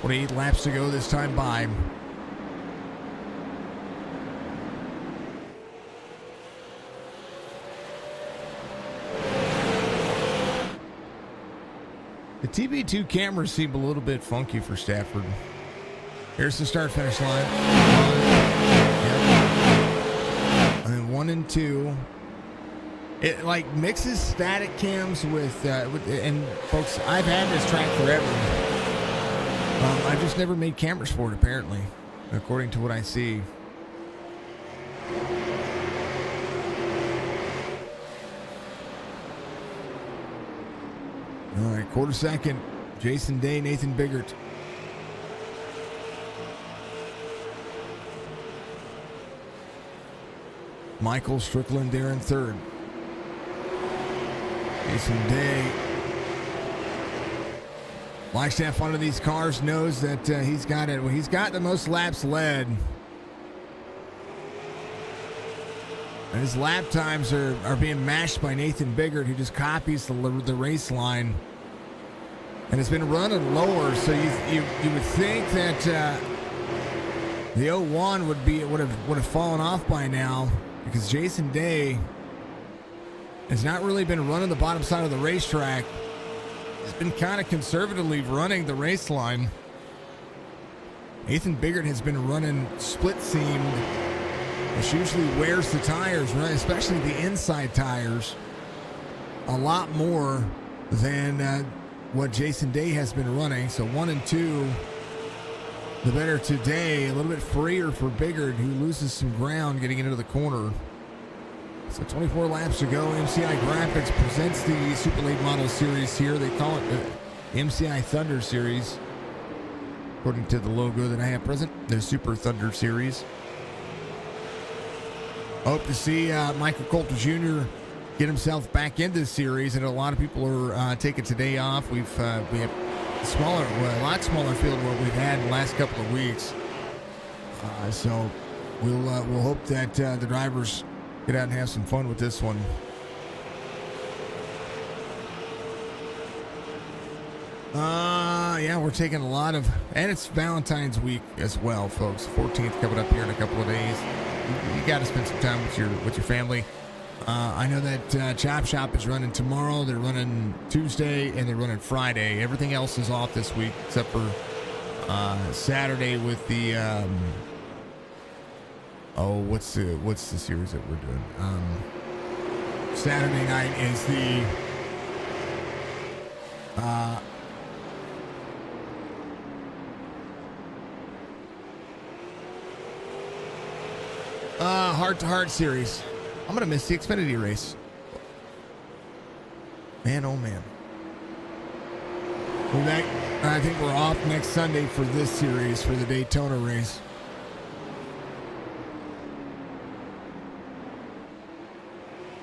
28 laps to go this time by. The TB2 cameras seem a little bit funky for Stafford. Here's the start-finish line. And then 1 and 2. It like mixes static cams with and folks, I've had this track forever. I've just never made cameras for it, apparently, according to what I see. All right, quarter second. Jason Day, Nathan Biggert. Michael Strickland there in 3rd. Jason Day likes to have fun in these cars, knows that he's got it. Well, he's got the most laps led. And his lap times are being matched by Nathan Biggert, who just copies the race line. And it's been running lower, so you would think that the 01 would have fallen off by now, because Jason Day has not really been running the bottom side of the racetrack. He's been kind of conservatively running the race line. Nathan Biggert has been running split seamed, which usually wears the tires, right? Especially the inside tires, a lot more than what Jason Day has been running. So 1 and 2, the better today. A little bit freer for Biggert, who loses some ground getting into the corner. So 24 laps to go. MCI Graphics presents the Super Late Model Series here. They call it the MCI Thunder Series, according to the logo that I have present, the Super Thunder Series. Hope to see Michael Coulter Jr. get himself back into the series, and a lot of people are taking today off. We have a lot smaller field than what we've had in the last couple of weeks. So we'll hope that the drivers get out and have some fun with this one. Yeah, we're taking a lot of, and it's Valentine's week as well, folks. 14th coming up here in a couple of days. You got to spend some time with your family. I know that Chop Shop is running tomorrow. They're running Tuesday and they're running Friday. Everything else is off this week except for Saturday with the what's the series that we're doing? Saturday night is the heart-to-heart series. I'm going to miss the Xfinity race. Man, oh man. I think we're off next Sunday for this series, for the Daytona race.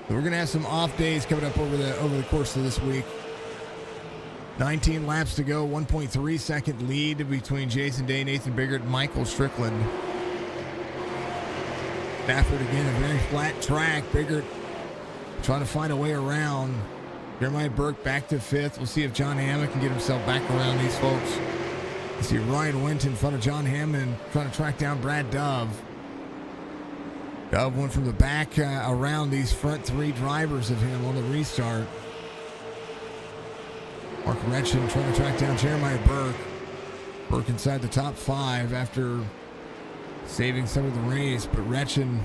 So we're going to have some off days coming up over the course of this week. 19 laps to go, 1.3 second lead between Jason Day, Nathan Biggert, and Michael Strickland. Stafford again, a very flat track. Biggert trying to find a way around. Jeremiah Burke back to 5th. We'll see if John Hammond can get himself back around these folks. You see Ryan Went in front of John Hammond trying to track down Brad Dove. Dove went from the back around these front 3 drivers of him on the restart. Mark Retchen trying to track down Jeremiah Burke. Burke inside the top 5 after saving some of the race, but Retchen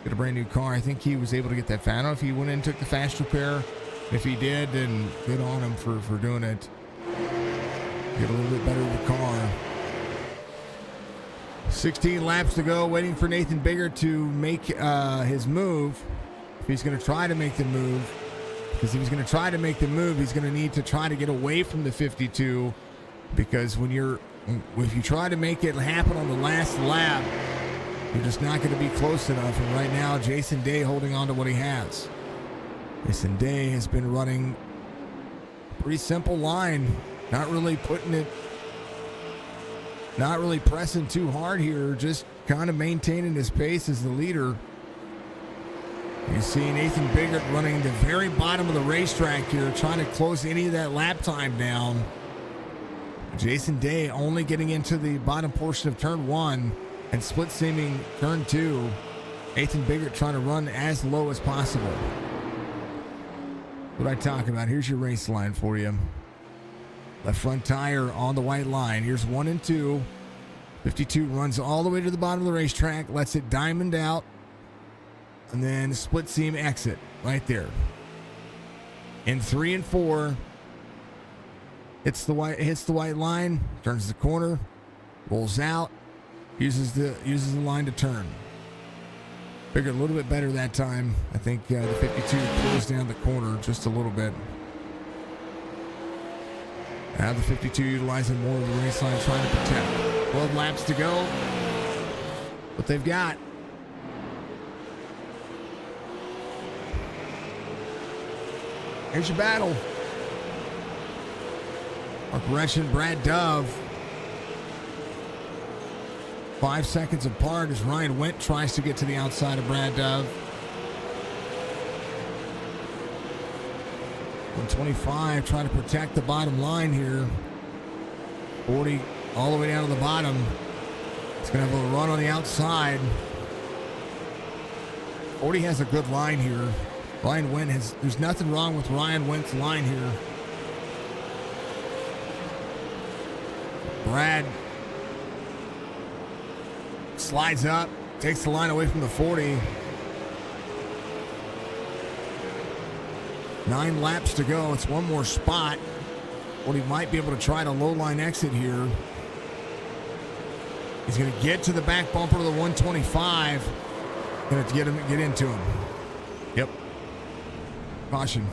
got a brand new car. I think he was able to get that fast. I don't know if he went in and took the fast repair. If he did, then good on him for doing it. Get a little bit better with the car. 16 laps to go, waiting for Nathan Biggert to make his move. If he's going to try to make the move, because if he's going to try to make the move, he's going to need to try to get away from the 52, because if you try to make it happen on the last lap, you're just not going to be close enough. And right now, Jason Day holding on to what he has. Jason Day has been running a pretty simple line, not really pressing too hard here, just kind of maintaining his pace as the leader. You see Nathan Biggert running the very bottom of the racetrack here, trying to close any of that lap time down. Jason Day only getting into the bottom portion of turn 1 and split seaming turn 2. Nathan Biggert trying to run as low as possible. What I talk about, here's your race line for you. Left front tire on the white line. Here's 1 and 2. 52 runs all the way to the bottom of the racetrack, lets it diamond out, and then split seam exit right there. In 3 and 4, hits the white line, turns the corner, rolls out, uses the line to turn. Figured a little bit better that time. I think the 52 pulls down the corner just a little bit. Now the 52 utilizing more of the race line, trying to protect. 12 laps to go. What they've got. Here's your battle. Mark Gretchen, Brad Dove. 5 seconds apart as Ryan Wendt tries to get to the outside of Brad Dove. 125 trying to protect the bottom line here. 40 all the way down to the bottom. It's going to have a run on the outside. 40 has a good line here. Ryan Wendt there's nothing wrong with Ryan Wendt's line here. Brad slides up, takes the line away from the 40. 9 laps to go. It's one more spot. Well, he might be able to try to low line exit here. He's going to get to the back bumper of the 125. Going to get into him. Yep. Caution.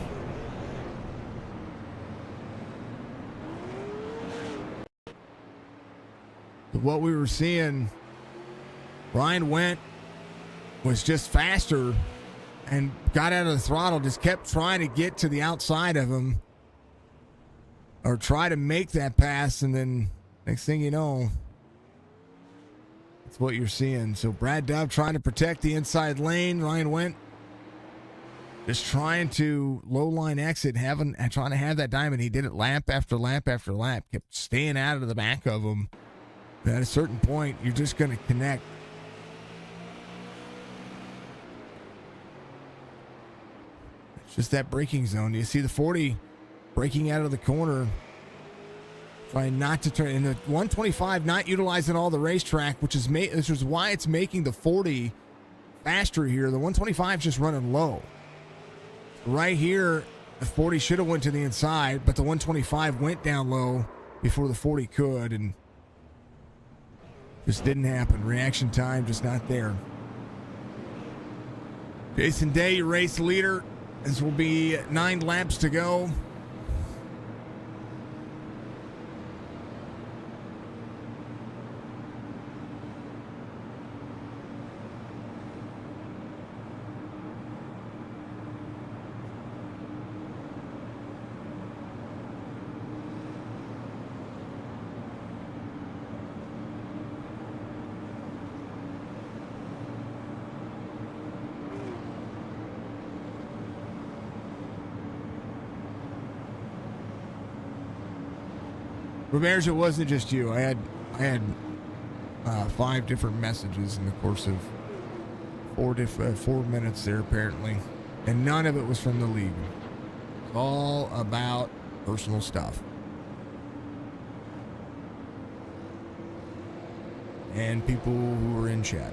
But what we were seeing, Ryan Wendt was just faster and got out of the throttle, just kept trying to get to the outside of him or try to make that pass, and then next thing you know, that's what you're seeing. So Brad Dove trying to protect the inside lane. Ryan Wendt just trying to low line exit, trying to have that diamond. He did it lap after lap after lap, kept staying out of the back of him. But at a certain point, you're just going to connect. It's just that braking zone. You see the 40 braking out of the corner, trying not to turn. And the 125 not utilizing all the racetrack, which is why it's making the 40 faster here. The 125 is just running low. Right here, the 40 should have went to the inside, but the 125 went down low before the 40 could, and just didn't happen. Reaction time just not there. Jason Day, your race leader. This will be 9 laps to go. Roberge, it wasn't just you. I had 5 different messages in the course of 4 minutes there, apparently, and none of it was from the league. It's all about personal stuff and people who are in chat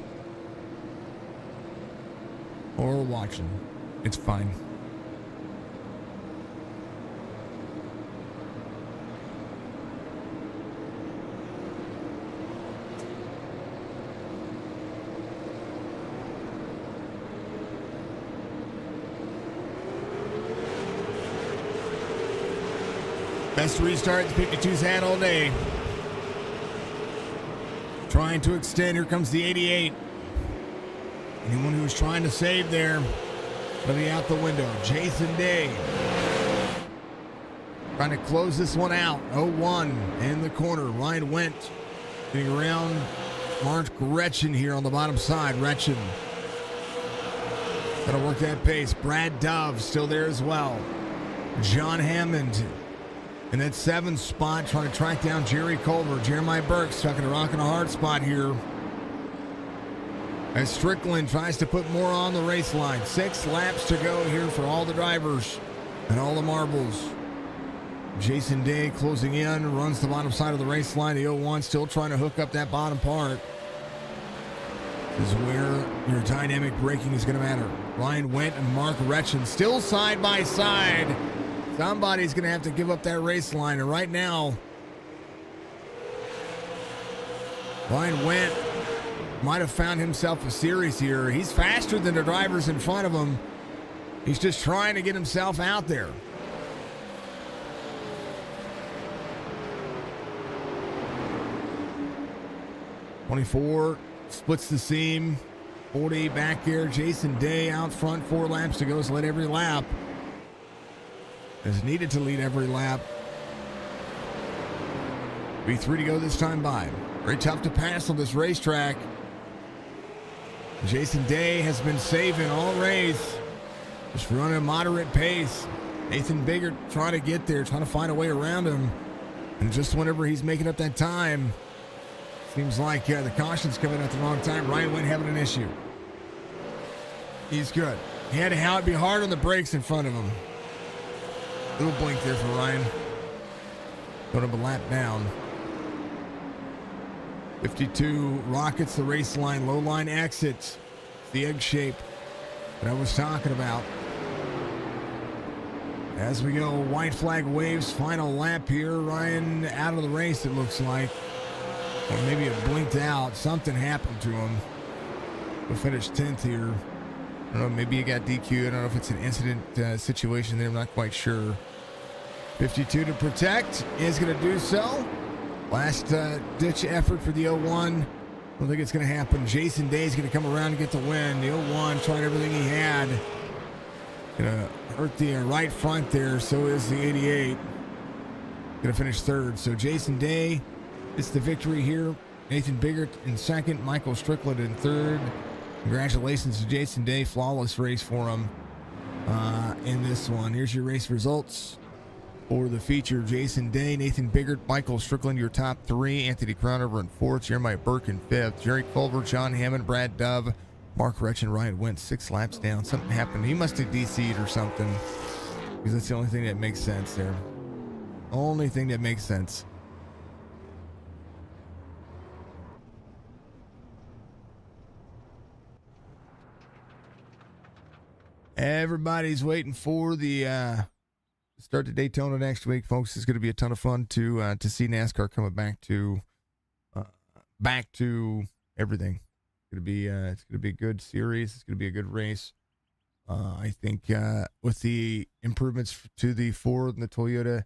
or watching. It's fine. Best restart the 52's had all day. Trying to extend. Here comes the 88. Anyone who was trying to save there, will be out the window. Jason Day trying to close this one out. 0-1 in the corner. Ryan Wendt getting around Mark Gretchen here on the bottom side. Gretchen got to work that pace. Brad Dove still there as well. John Hammond in that 7th spot, trying to track down Jerry Culver. Jeremiah Burke stuck in a rock and a hard spot here, as Strickland tries to put more on the race line. 6 laps to go here for all the drivers and all the marbles. Jason Day closing in, runs the bottom side of the race line. The 0-1 still trying to hook up that bottom part. This is where your dynamic braking is going to matter. Ryan Wendt and Mark Gretchen still side by side. Somebody's going to have to give up that race line. And right now, Ryan Wendt might have found himself a series here. He's faster than the drivers in front of him. He's just trying to get himself out there. '24 splits the seam. 40 back here. Jason Day out front. 4 laps to go. So led every lap. Is needed to lead every lap. V3 to go this time by. Very tough to pass on this racetrack. Jason Day has been saving all race. Just running a moderate pace. Nathan Biggert trying to get there, trying to find a way around him. And just whenever he's making up that time, seems like the caution's coming at the wrong time. Ryan Wynn having an issue. He's good. He had to be hard on the brakes in front of him. Little blink there for Ryan. Going up a lap down. 52 rockets the race line, low line exits. The egg shape that I was talking about. As we go, white flag waves, final lap here. Ryan out of the race, it looks like. Or maybe it blinked out. Something happened to him. We'll finish 10th here. I don't know, maybe he got DQ. I don't know if it's an incident situation there. I'm not quite sure. 52 to protect is going to do so. Last ditch effort for the 01. I don't think it's going to happen. Jason Day is going to come around and get the win. The 01 tried everything he had. Going to hurt the right front there. So is the 88. Going to finish third. So Jason Day gets the victory here. Nathan Biggert in second. Michael Strickland in third. Congratulations to Jason Day. Flawless race for him in this one. Here's your race results for the feature. Jason Day, Nathan Biggert, Michael Strickland, your top three. Anthony Crownover in fourth. Jeremiah Burke in fifth. Jerry Culver, John Hammond, Brad Dove, Mark Retch, and Ryan went 6 laps down. Something happened. He must have DC'd or something, because that's the only thing that makes sense there. Only thing that makes sense. Everybody's waiting for the start to Daytona next week, folks. It's going to be a ton of fun to see NASCAR coming back to everything. It's going to be a good series. It's going to be a good race. I think with the improvements to the Ford and the Toyota,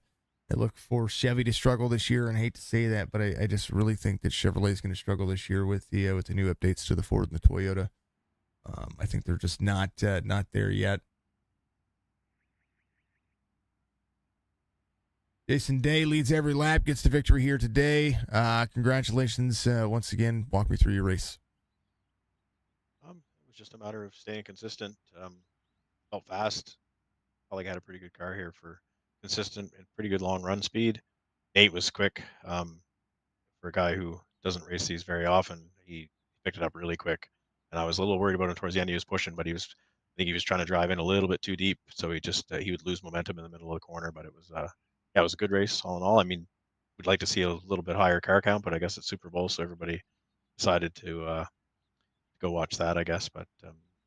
I look for Chevy to struggle this year, and I hate to say that, but I just really think that Chevrolet is going to struggle this year with the new updates to the Ford and the Toyota. I think they're just not there yet. Jason Day leads every lap, gets the victory here today. Congratulations once again. Walk me through your race. It was just a matter of staying consistent. Felt fast. Felt like I had a pretty good car here for consistent and pretty good long run speed. Nate was quick. For a guy who doesn't race these very often, he picked it up really quick. And I was a little worried about him towards the end. He was pushing, but I think he was trying to drive in a little bit too deep. So he would lose momentum in the middle of the corner. But it was a good race all in all. I mean, we'd like to see a little bit higher car count, but I guess it's Super Bowl, so everybody decided to go watch that, I guess. But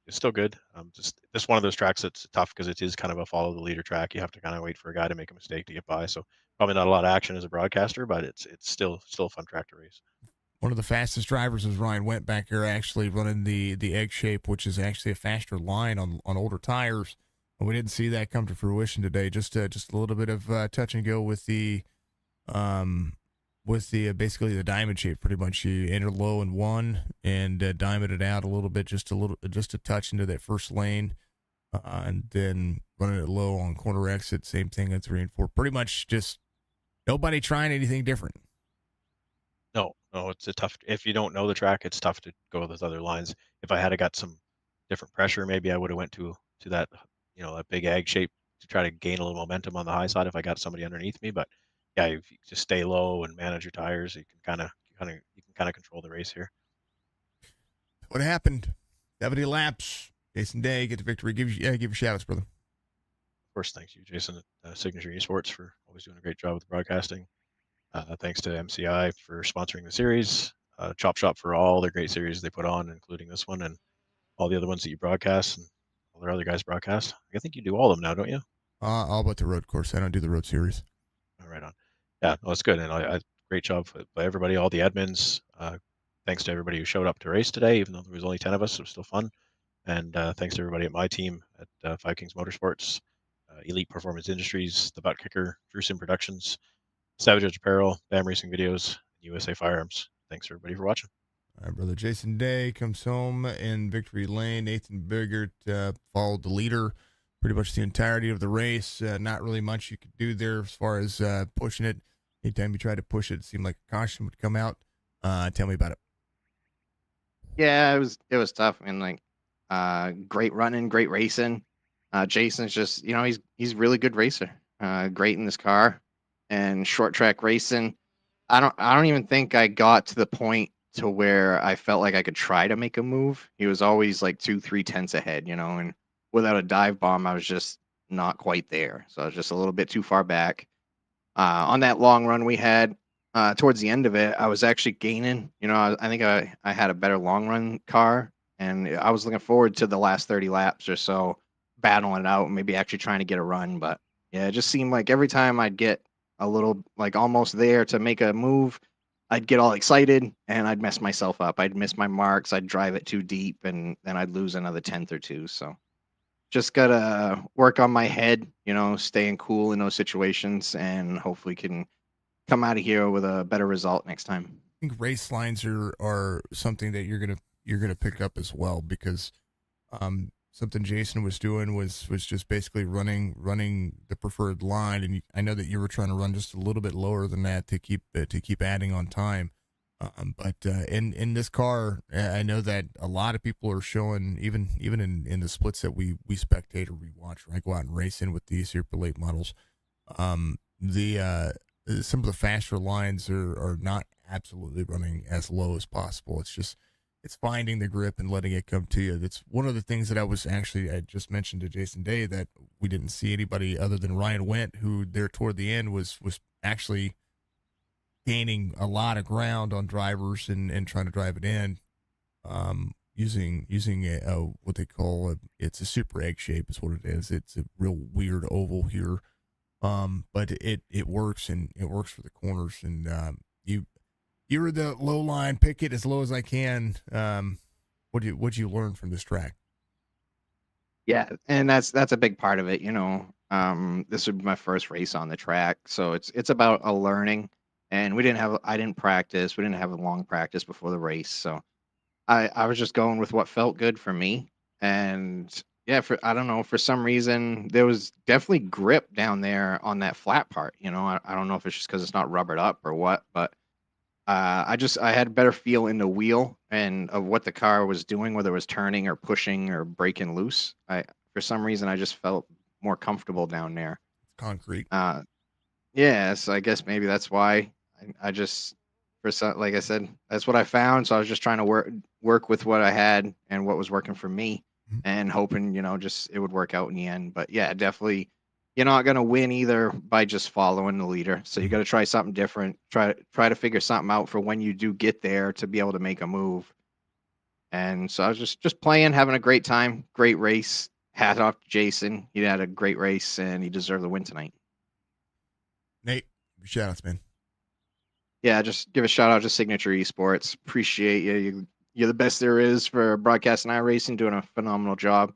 it's still good. Just one of those tracks that's tough because it is kind of a follow the leader track. You have to kind of wait for a guy to make a mistake to get by. So probably not a lot of action as a broadcaster, but it's still a fun track to race. One of the fastest drivers is Ryan Went back here, actually running the egg shape, which is actually a faster line on older tires. And we didn't see that come to fruition today. Just a little bit of touch and go with the basically the diamond shape. Pretty much, you enter low in one and diamond it out a little bit, just a touch into that first lane, and then running it low on corner exit. Same thing at 3 and 4. Pretty much just nobody trying anything different. No, it's a tough. If you don't know the track, it's tough to go with those other lines. If I had got some different pressure, maybe I would have went to that, that big egg shape to try to gain a little momentum on the high side if I got somebody underneath me. But yeah, if you just stay low and manage your tires, you can kind of control the race here. What happened? 70 laps. Jason Day get the victory. Give your shout outs, brother. Of course, thanks you, Jason, at Signature Esports, for always doing a great job with the broadcasting. Thanks to MCI for sponsoring the series, Chop Shop for all their great series they put on, including this one and all the other ones that you broadcast and all their other guys broadcast. I think you do all of them now, don't you? All but the road course. I don't do the road series. All right on. Yeah, no, it's good. And I great job by everybody, all the admins. Thanks to everybody who showed up to race today, even though there was only 10 of us. It was still fun. And thanks to everybody at my team at Five Kings Motorsports, Elite Performance Industries, The Butt Kicker, Drew Sim Productions, Savage Edge Apparel, BAM Racing Videos, USA Firearms. Thanks everybody for watching. All right, brother. Jason Day comes home in victory lane. Nathan Biggert followed the leader pretty much the entirety of the race. Not really much you could do there as far as pushing it. Anytime you tried to push it, it seemed like a caution would come out. Tell me about it. Yeah, it was tough. I mean, like, great running, great racing. Jason's just, he's really good racer. Great in this car, and short track racing. I don't even think I got to the point to where I felt like I could try to make a move. He was always like 2, 3 tenths ahead, and without a dive bomb, I was just not quite there. So I was just a little bit too far back. On that long run we had, towards the end of it, I was actually gaining. I think I had a better long run car, and I was looking forward to the last 30 laps or so, battling it out, and maybe actually trying to get a run. But yeah, it just seemed like every time I'd get a little like almost there to make a move, I'd get all excited and I'd mess myself up. I'd miss my marks. I'd drive it too deep, and then I'd lose another tenth or two. So just gotta work on my head, staying cool in those situations, and hopefully can come out of here with a better result next time. I think race lines are something that you're gonna pick up as well, because something Jason was doing was just basically running the preferred line, and I know that you were trying to run just a little bit lower than that to keep adding on time. But in this car, I know that a lot of people are showing, even in the splits that we spectate or we watch, or I go out and race in with these super late models. The some of the faster lines are not absolutely running as low as possible. It's finding the grip and letting it come to you. That's one of the things that I just mentioned to Jason Day, that we didn't see anybody other than Ryan Wendt, who there toward the end was actually gaining a lot of ground on drivers and trying to drive it in, using what they call it's a super egg shape is what it is. It's a real weird oval here, but it works, and it works for the corners. And you were the low line, pick it as low as I can. What'd you learn from this track? Yeah, and that's a big part of it. This would be my first race on the track, so it's about a learning. And I didn't practice. We didn't have a long practice before the race, so I was just going with what felt good for me. And yeah, I don't know, for some reason there was definitely grip down there on that flat part. I don't know if it's just because it's not rubbered up or what, but I had a better feel in the wheel and of what the car was doing, whether it was turning or pushing or breaking loose. For some reason I just felt more comfortable down there. Concrete. Yeah, so I guess maybe that's why I just, like I said, that's what I found. So I was just trying to work with what I had and what was working for me, Mhm. and hoping, just it would work out in the end. But yeah, definitely, you're not gonna win either by just following the leader. So you got to try something different. Try to figure something out for when you do get there to be able to make a move. And so I was just playing, having a great time, great race. Hat off to Jason. He had a great race and he deserved the win tonight. Nate, shout outs, man. Yeah, just give a shout out to Signature Esports. Appreciate you. You're the best there is for broadcasting iRacing, doing a phenomenal job.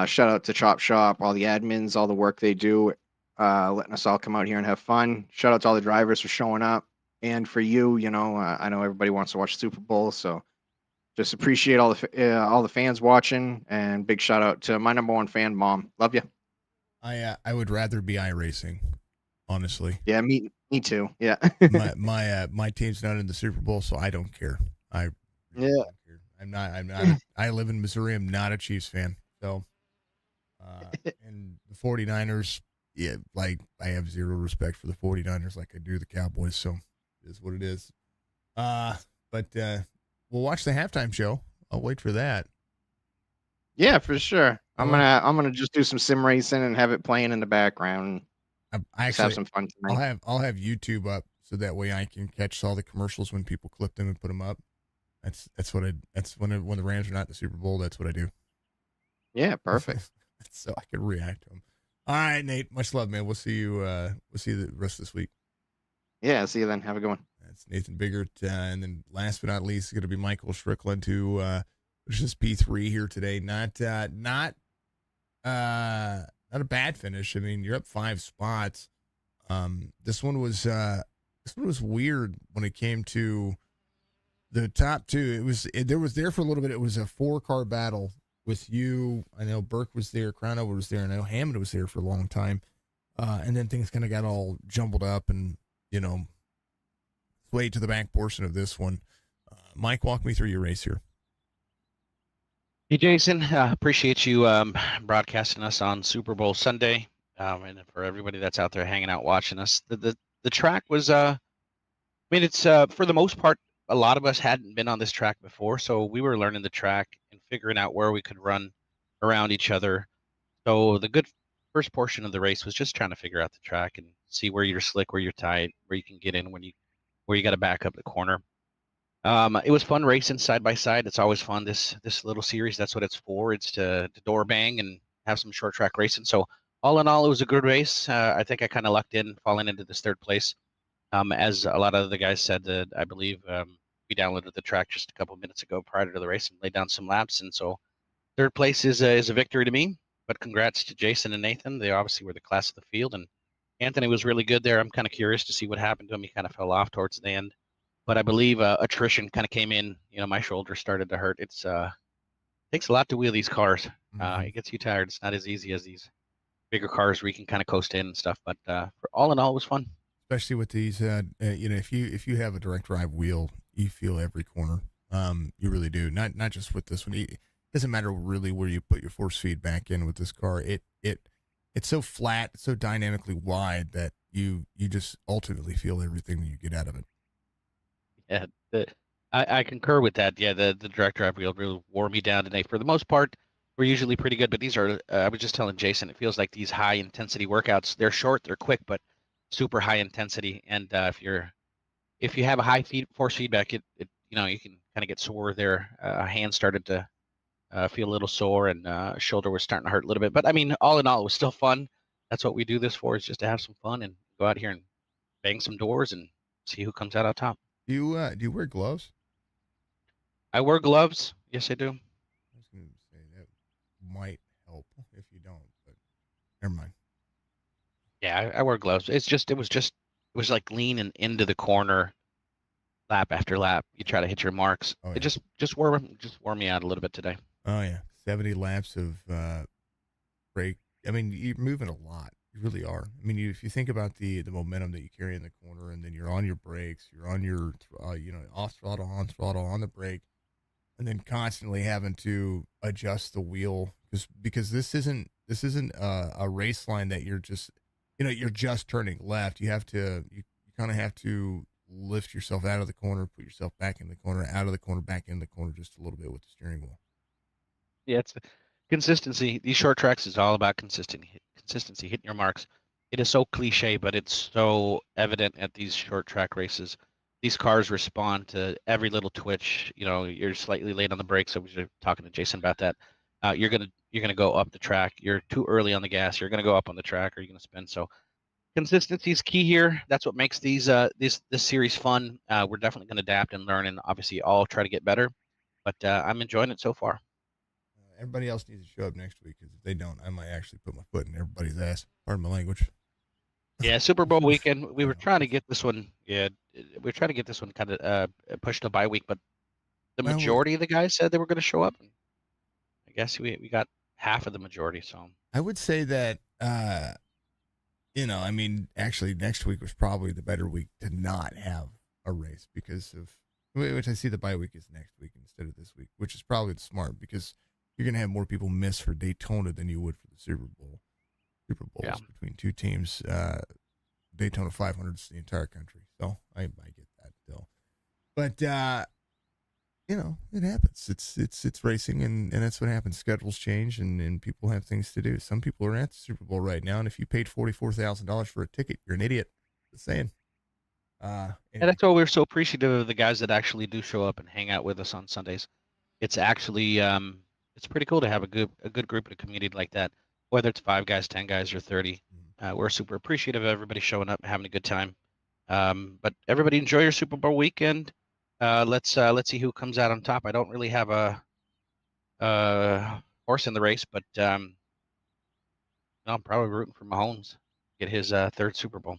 Shout out to Chop Shop, all the admins, all the work they do, letting us all come out here and have fun. Shout out to all the drivers for showing up, and for you. I know everybody wants to watch Super Bowl, so just appreciate all the fans watching, and big shout out to my number one fan, Mom. Love you. I would rather be iRacing, honestly. Yeah, me too. Yeah. My team's not in the Super Bowl, so I don't care. I really Yeah. don't care. I'm not. I live in Missouri. I'm not a Chiefs fan. So, and the 49ers, yeah, like I have zero respect for the 49ers, like I do the Cowboys. So, it is what it is. But we'll watch the halftime show. I'll wait for that. Yeah, for sure. I'm gonna just do some sim racing and have it playing in the background. I Just have actually, some fun tonight. I'll have YouTube up so that way I can catch all the commercials when people clip them and put them up. That's when the Rams are not in the Super Bowl. That's what I do. Yeah, perfect. So I can react to them. All right, Nate. Much love, man. We'll see you the rest of this week. Yeah, see you then. Have a good one. That's Nathan Biggert, and then last but not least is going to be Michael Strickland, who was just P3 here today. Not a bad finish. I mean, you're up 5 spots. This one was weird when it came to the top two. There was there for a little bit. It was a 4-car battle with you. I know Burke was there, Cronover was there, and I know Hammond was there for a long time. And then things kind of got all jumbled up, and you know, swayed to the back portion of this one. Mike, walk me through your race here. Hey, Jason, appreciate you broadcasting us on Super Bowl Sunday, and for everybody that's out there hanging out watching us. The track was, I mean, it's for the most part, a lot of us hadn't been on this track before, so we were learning the track and figuring out where we could run around each other. So the good first portion of the race was just trying to figure out the track and see where you're slick, where you're tight, where you can get in where you got to back up the corner. It was fun racing side by side. It's always fun. This little series, that's what it's for. It's to door bang and have some short track racing. So all in all, it was a good race. I think I kind of lucked in, falling into this third place. As a lot of the guys said, that I believe we downloaded the track just a couple of minutes ago prior to the race and laid down some laps, and so third place is a victory to me. But congrats to Jason and Nathan. They obviously were the class of the field, and Anthony was really good there. I'm kind of curious to see what happened to him. He kind of fell off towards the end. But I believe attrition kind of came in. You know, my shoulder started to hurt. It's takes a lot to wheel these cars. It gets you tired. It's not as easy as these bigger cars where you can kind of coast in and stuff. But for all in all, it was fun. Especially with these, if you have a direct drive wheel, you feel every corner. You really do. Not just with this one. It doesn't matter really where you put your force feedback in with this car. It's so flat, so dynamically wide that you just ultimately feel everything that you get out of it. Yeah, I concur with that. Yeah, the direct drive wheel really wore me down today. For the most part, we're usually pretty good, but these are, I was just telling Jason, it feels like these high intensity workouts, they're short, they're quick, but super high intensity. And if you have a high force feedback, it you can kind of get sore there. Hands started to feel a little sore, and shoulder was starting to hurt a little bit. But I mean, all in all, it was still fun. That's what we do this for, is just to have some fun and go out here and bang some doors and see who comes out on top. Do you wear gloves? I wear gloves. Yes, I do. I was going to say that might help if you don't, but never mind. Yeah, I wear gloves. It was like leaning into the corner lap after lap. You try to hit your marks. Oh, yeah. It just wore me out a little bit today. Oh yeah, 70 laps of brake. I mean, you're moving a lot. You really are. I mean, if you think about the momentum that you carry in the corner, and then you're on your brakes, you're on your off throttle, on the brake, and then constantly having to adjust the wheel because this isn't a race line that you're just you're just turning left. You kind of have to lift yourself out of the corner, put yourself back in the corner, out of the corner, back in the corner just a little bit with the steering wheel. Yeah, it's consistency. These short tracks is all about consistency, hitting your marks. It is so cliche, but it's so evident at these short track races. These cars respond to every little twitch. You're slightly late on the brakes. I was talking to Jason about that. You're gonna go up the track. You're too early on the gas. You're gonna go up on the track, or you're gonna spin. So consistency is key here. That's what makes this series fun. We're definitely gonna adapt and learn, and obviously all try to get better. But I'm enjoying it so far. Everybody else needs to show up next week, because if they don't, I might actually put my foot in everybody's ass. Pardon my language. Yeah, Super Bowl weekend. We were trying to get this one. Yeah, we're trying to get this one kind of pushed to bye week, but the majority of the guys said they were going to show up. I guess we got half of the majority. So I would say that I mean, actually, next week was probably the better week to not have a race, because of which I see the bye week is next week instead of this week, which is probably smart, because you're going to have more people miss for Daytona than you would for the Super Bowl. Super Bowls between two teams. Daytona 500s the entire country, so I get that still. But it happens. It's racing, and that's what happens. Schedules change, and people have things to do. Some people are at the Super Bowl right now, and if you paid $44,000 for a ticket, you're an idiot. Just saying. And that's why we're so appreciative of the guys that actually do show up and hang out with us on Sundays. It's actually it's pretty cool to have a good group in a community like that, whether it's 5 guys, 10 guys, or 30. We're super appreciative of everybody showing up, having a good time. But everybody enjoy your Super Bowl weekend. Let's see who comes out on top. I don't really have a horse in the race, but I'm probably rooting for Mahomes get his 3rd Super Bowl.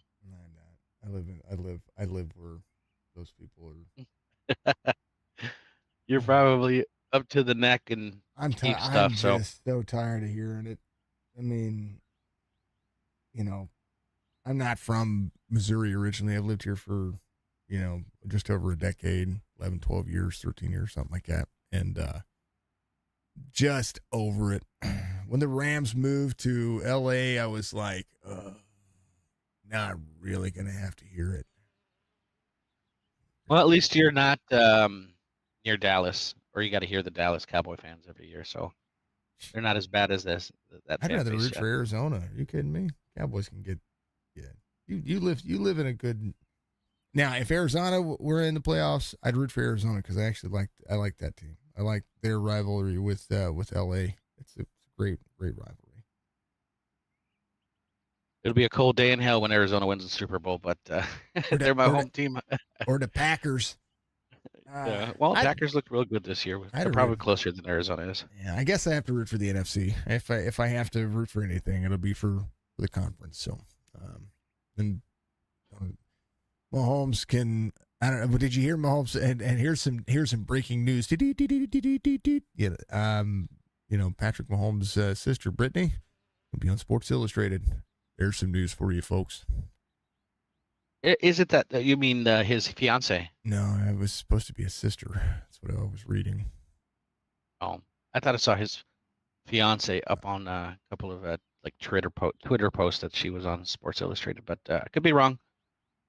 I live where those people are. You're probably up to the neck in I'm Chief stuff. I'm just so tired of hearing it. I mean, I'm not from Missouri originally. I've lived here for, just over a decade, 11, 12 years, 13 years, something like that. And just over it. When the Rams moved to LA, I was like, not really going to have to hear it. Well, at least you're not near Dallas, or you got to hear the Dallas Cowboy fans every year, so they're not as bad as that I'd fan rather base root yet. for Arizona. Are you kidding me? Cowboys can get, yeah. You live in a good. Now, if Arizona were in the playoffs, I'd root for Arizona because I like that team. I like their rivalry with LA. It's a great rivalry. It'll be a cold day in hell when Arizona wins the Super Bowl, but they're my home team. Or the Packers. Well, Packers looked real good this year. They're probably closer than Arizona is. Yeah, I guess I have to root for the NFC. If I have to root for anything, it'll be for the conference. So, and Mahomes can. I don't know. But did you hear Mahomes? And here's some breaking news. Yeah, Patrick Mahomes' sister Brittany will be on Sports Illustrated. There's some news for you, folks. Is it that you mean his fiance? No, it was supposed to be a sister. That's what I was reading. Oh, I thought I saw his fiance up on a couple of Twitter posts that she was on Sports Illustrated, but I could be wrong.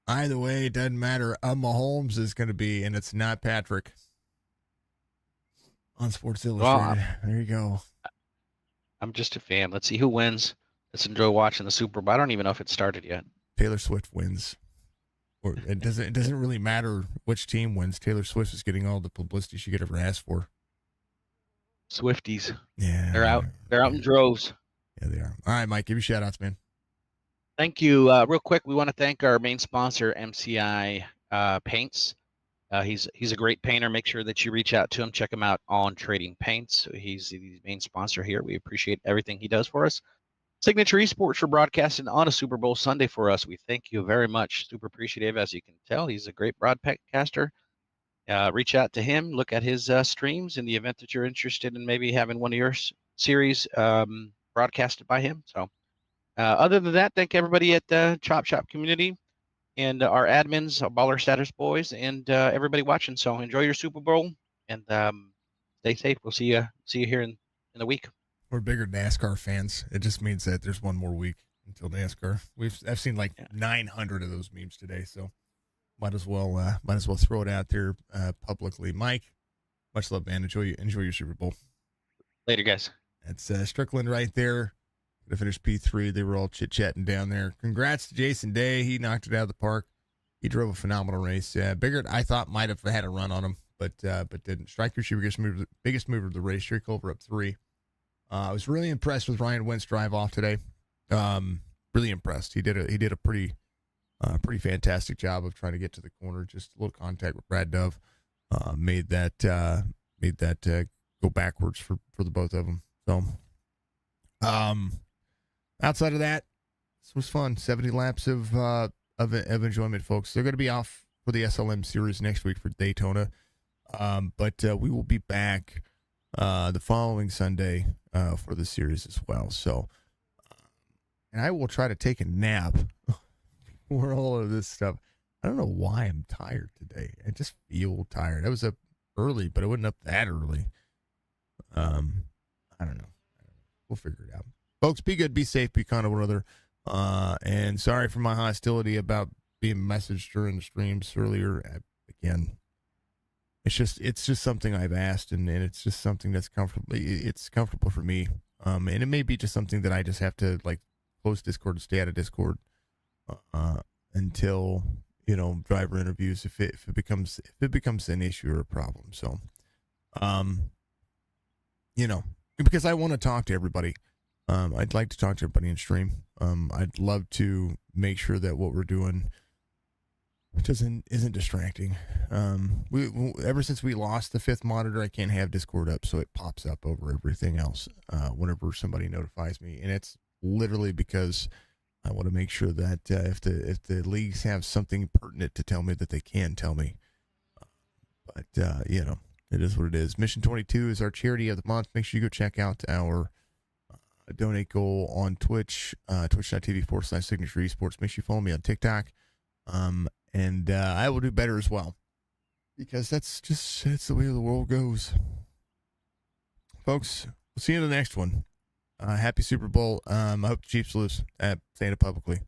Either way, it doesn't matter. Mahomes is going to be, and it's not Patrick on Sports Illustrated. Well, there you go. I'm just a fan. Let's see who wins. Let's enjoy watching the Super Bowl. I don't even know if it started yet. Taylor Swift wins. Or it doesn't really matter which team wins. Taylor Swift is getting all the publicity she could ever ask for. Swifties. Yeah. They're out in droves. Yeah, they are. All right, Mike, give you shout outs, man. Thank you. Real quick, we want to thank our main sponsor, MCI Paints. He's a great painter. Make sure that you reach out to him. Check him out on Trading Paints. He's the main sponsor here. We appreciate everything he does for us. Signature Esports for broadcasting on a Super Bowl Sunday for us. We thank you very much. Super appreciative, as you can tell. He's a great broadcaster. Reach out to him. Look at his streams in the event that you're interested in maybe having one of your series broadcasted by him. So other than that, thank everybody at the Chop Shop community and our admins, our Baller Status boys, and everybody watching. So enjoy your Super Bowl and stay safe. We'll see you here in a week. We're bigger NASCAR fans. It just means that there's one more week until NASCAR. I've seen like 900 of those memes today, so might as well throw it out there publicly. Mike, much love, man. Enjoy your Super Bowl. Later, guys. That's Strickland right there. They finished P3. They were all chit chatting down there. Congrats to Jason Day. He knocked it out of the park. He drove a phenomenal race. Bigger I thought might have had a run on him, but didn't. Striker, she biggest mover of the race. Streak over up 3. I was really impressed with Ryan Wentz drive off today. Really impressed. He did a pretty fantastic job of trying to get to the corner. Just a little contact with Brad Dove. Made that go backwards for the both of them. So, outside of that, this was fun. 70 laps of enjoyment, folks. They're going to be off for the SLM series next week for Daytona. But we will be back the following Sunday for the series as well. So, and I will try to take a nap for all of this stuff. I don't know why I'm tired today. I just feel tired. I was up early, but I wasn't up that early. I don't know. We'll figure it out. Folks, be good, be safe, be kind to one another. And sorry for my hostility about being messaged during the streams earlier. Again, it's just something I've asked, and it's just something that's comfortable. It's comfortable for me. And it may be just something that I just have to like close Discord and stay out of Discord until driver interviews if it becomes an issue or a problem. So, because I want to talk to everybody. I'd like to talk to everybody in stream. I'd love to make sure that what we're doing isn't distracting. We ever since we lost the 5th monitor, I can't have Discord up, so it pops up over everything else whenever somebody notifies me, and it's literally because I want to make sure that if the leagues have something pertinent to tell me, that they can tell me. But it is what it is. Mission 22 is our charity of the month. Make sure you go check out our donate goal on Twitch, twitch.tv/signature esports. Make sure you follow me on TikTok. And I will do better as well, because that's the way the world goes. Folks, we'll see you in the next one. Happy Super Bowl. I hope the Chiefs lose. Saying it publicly.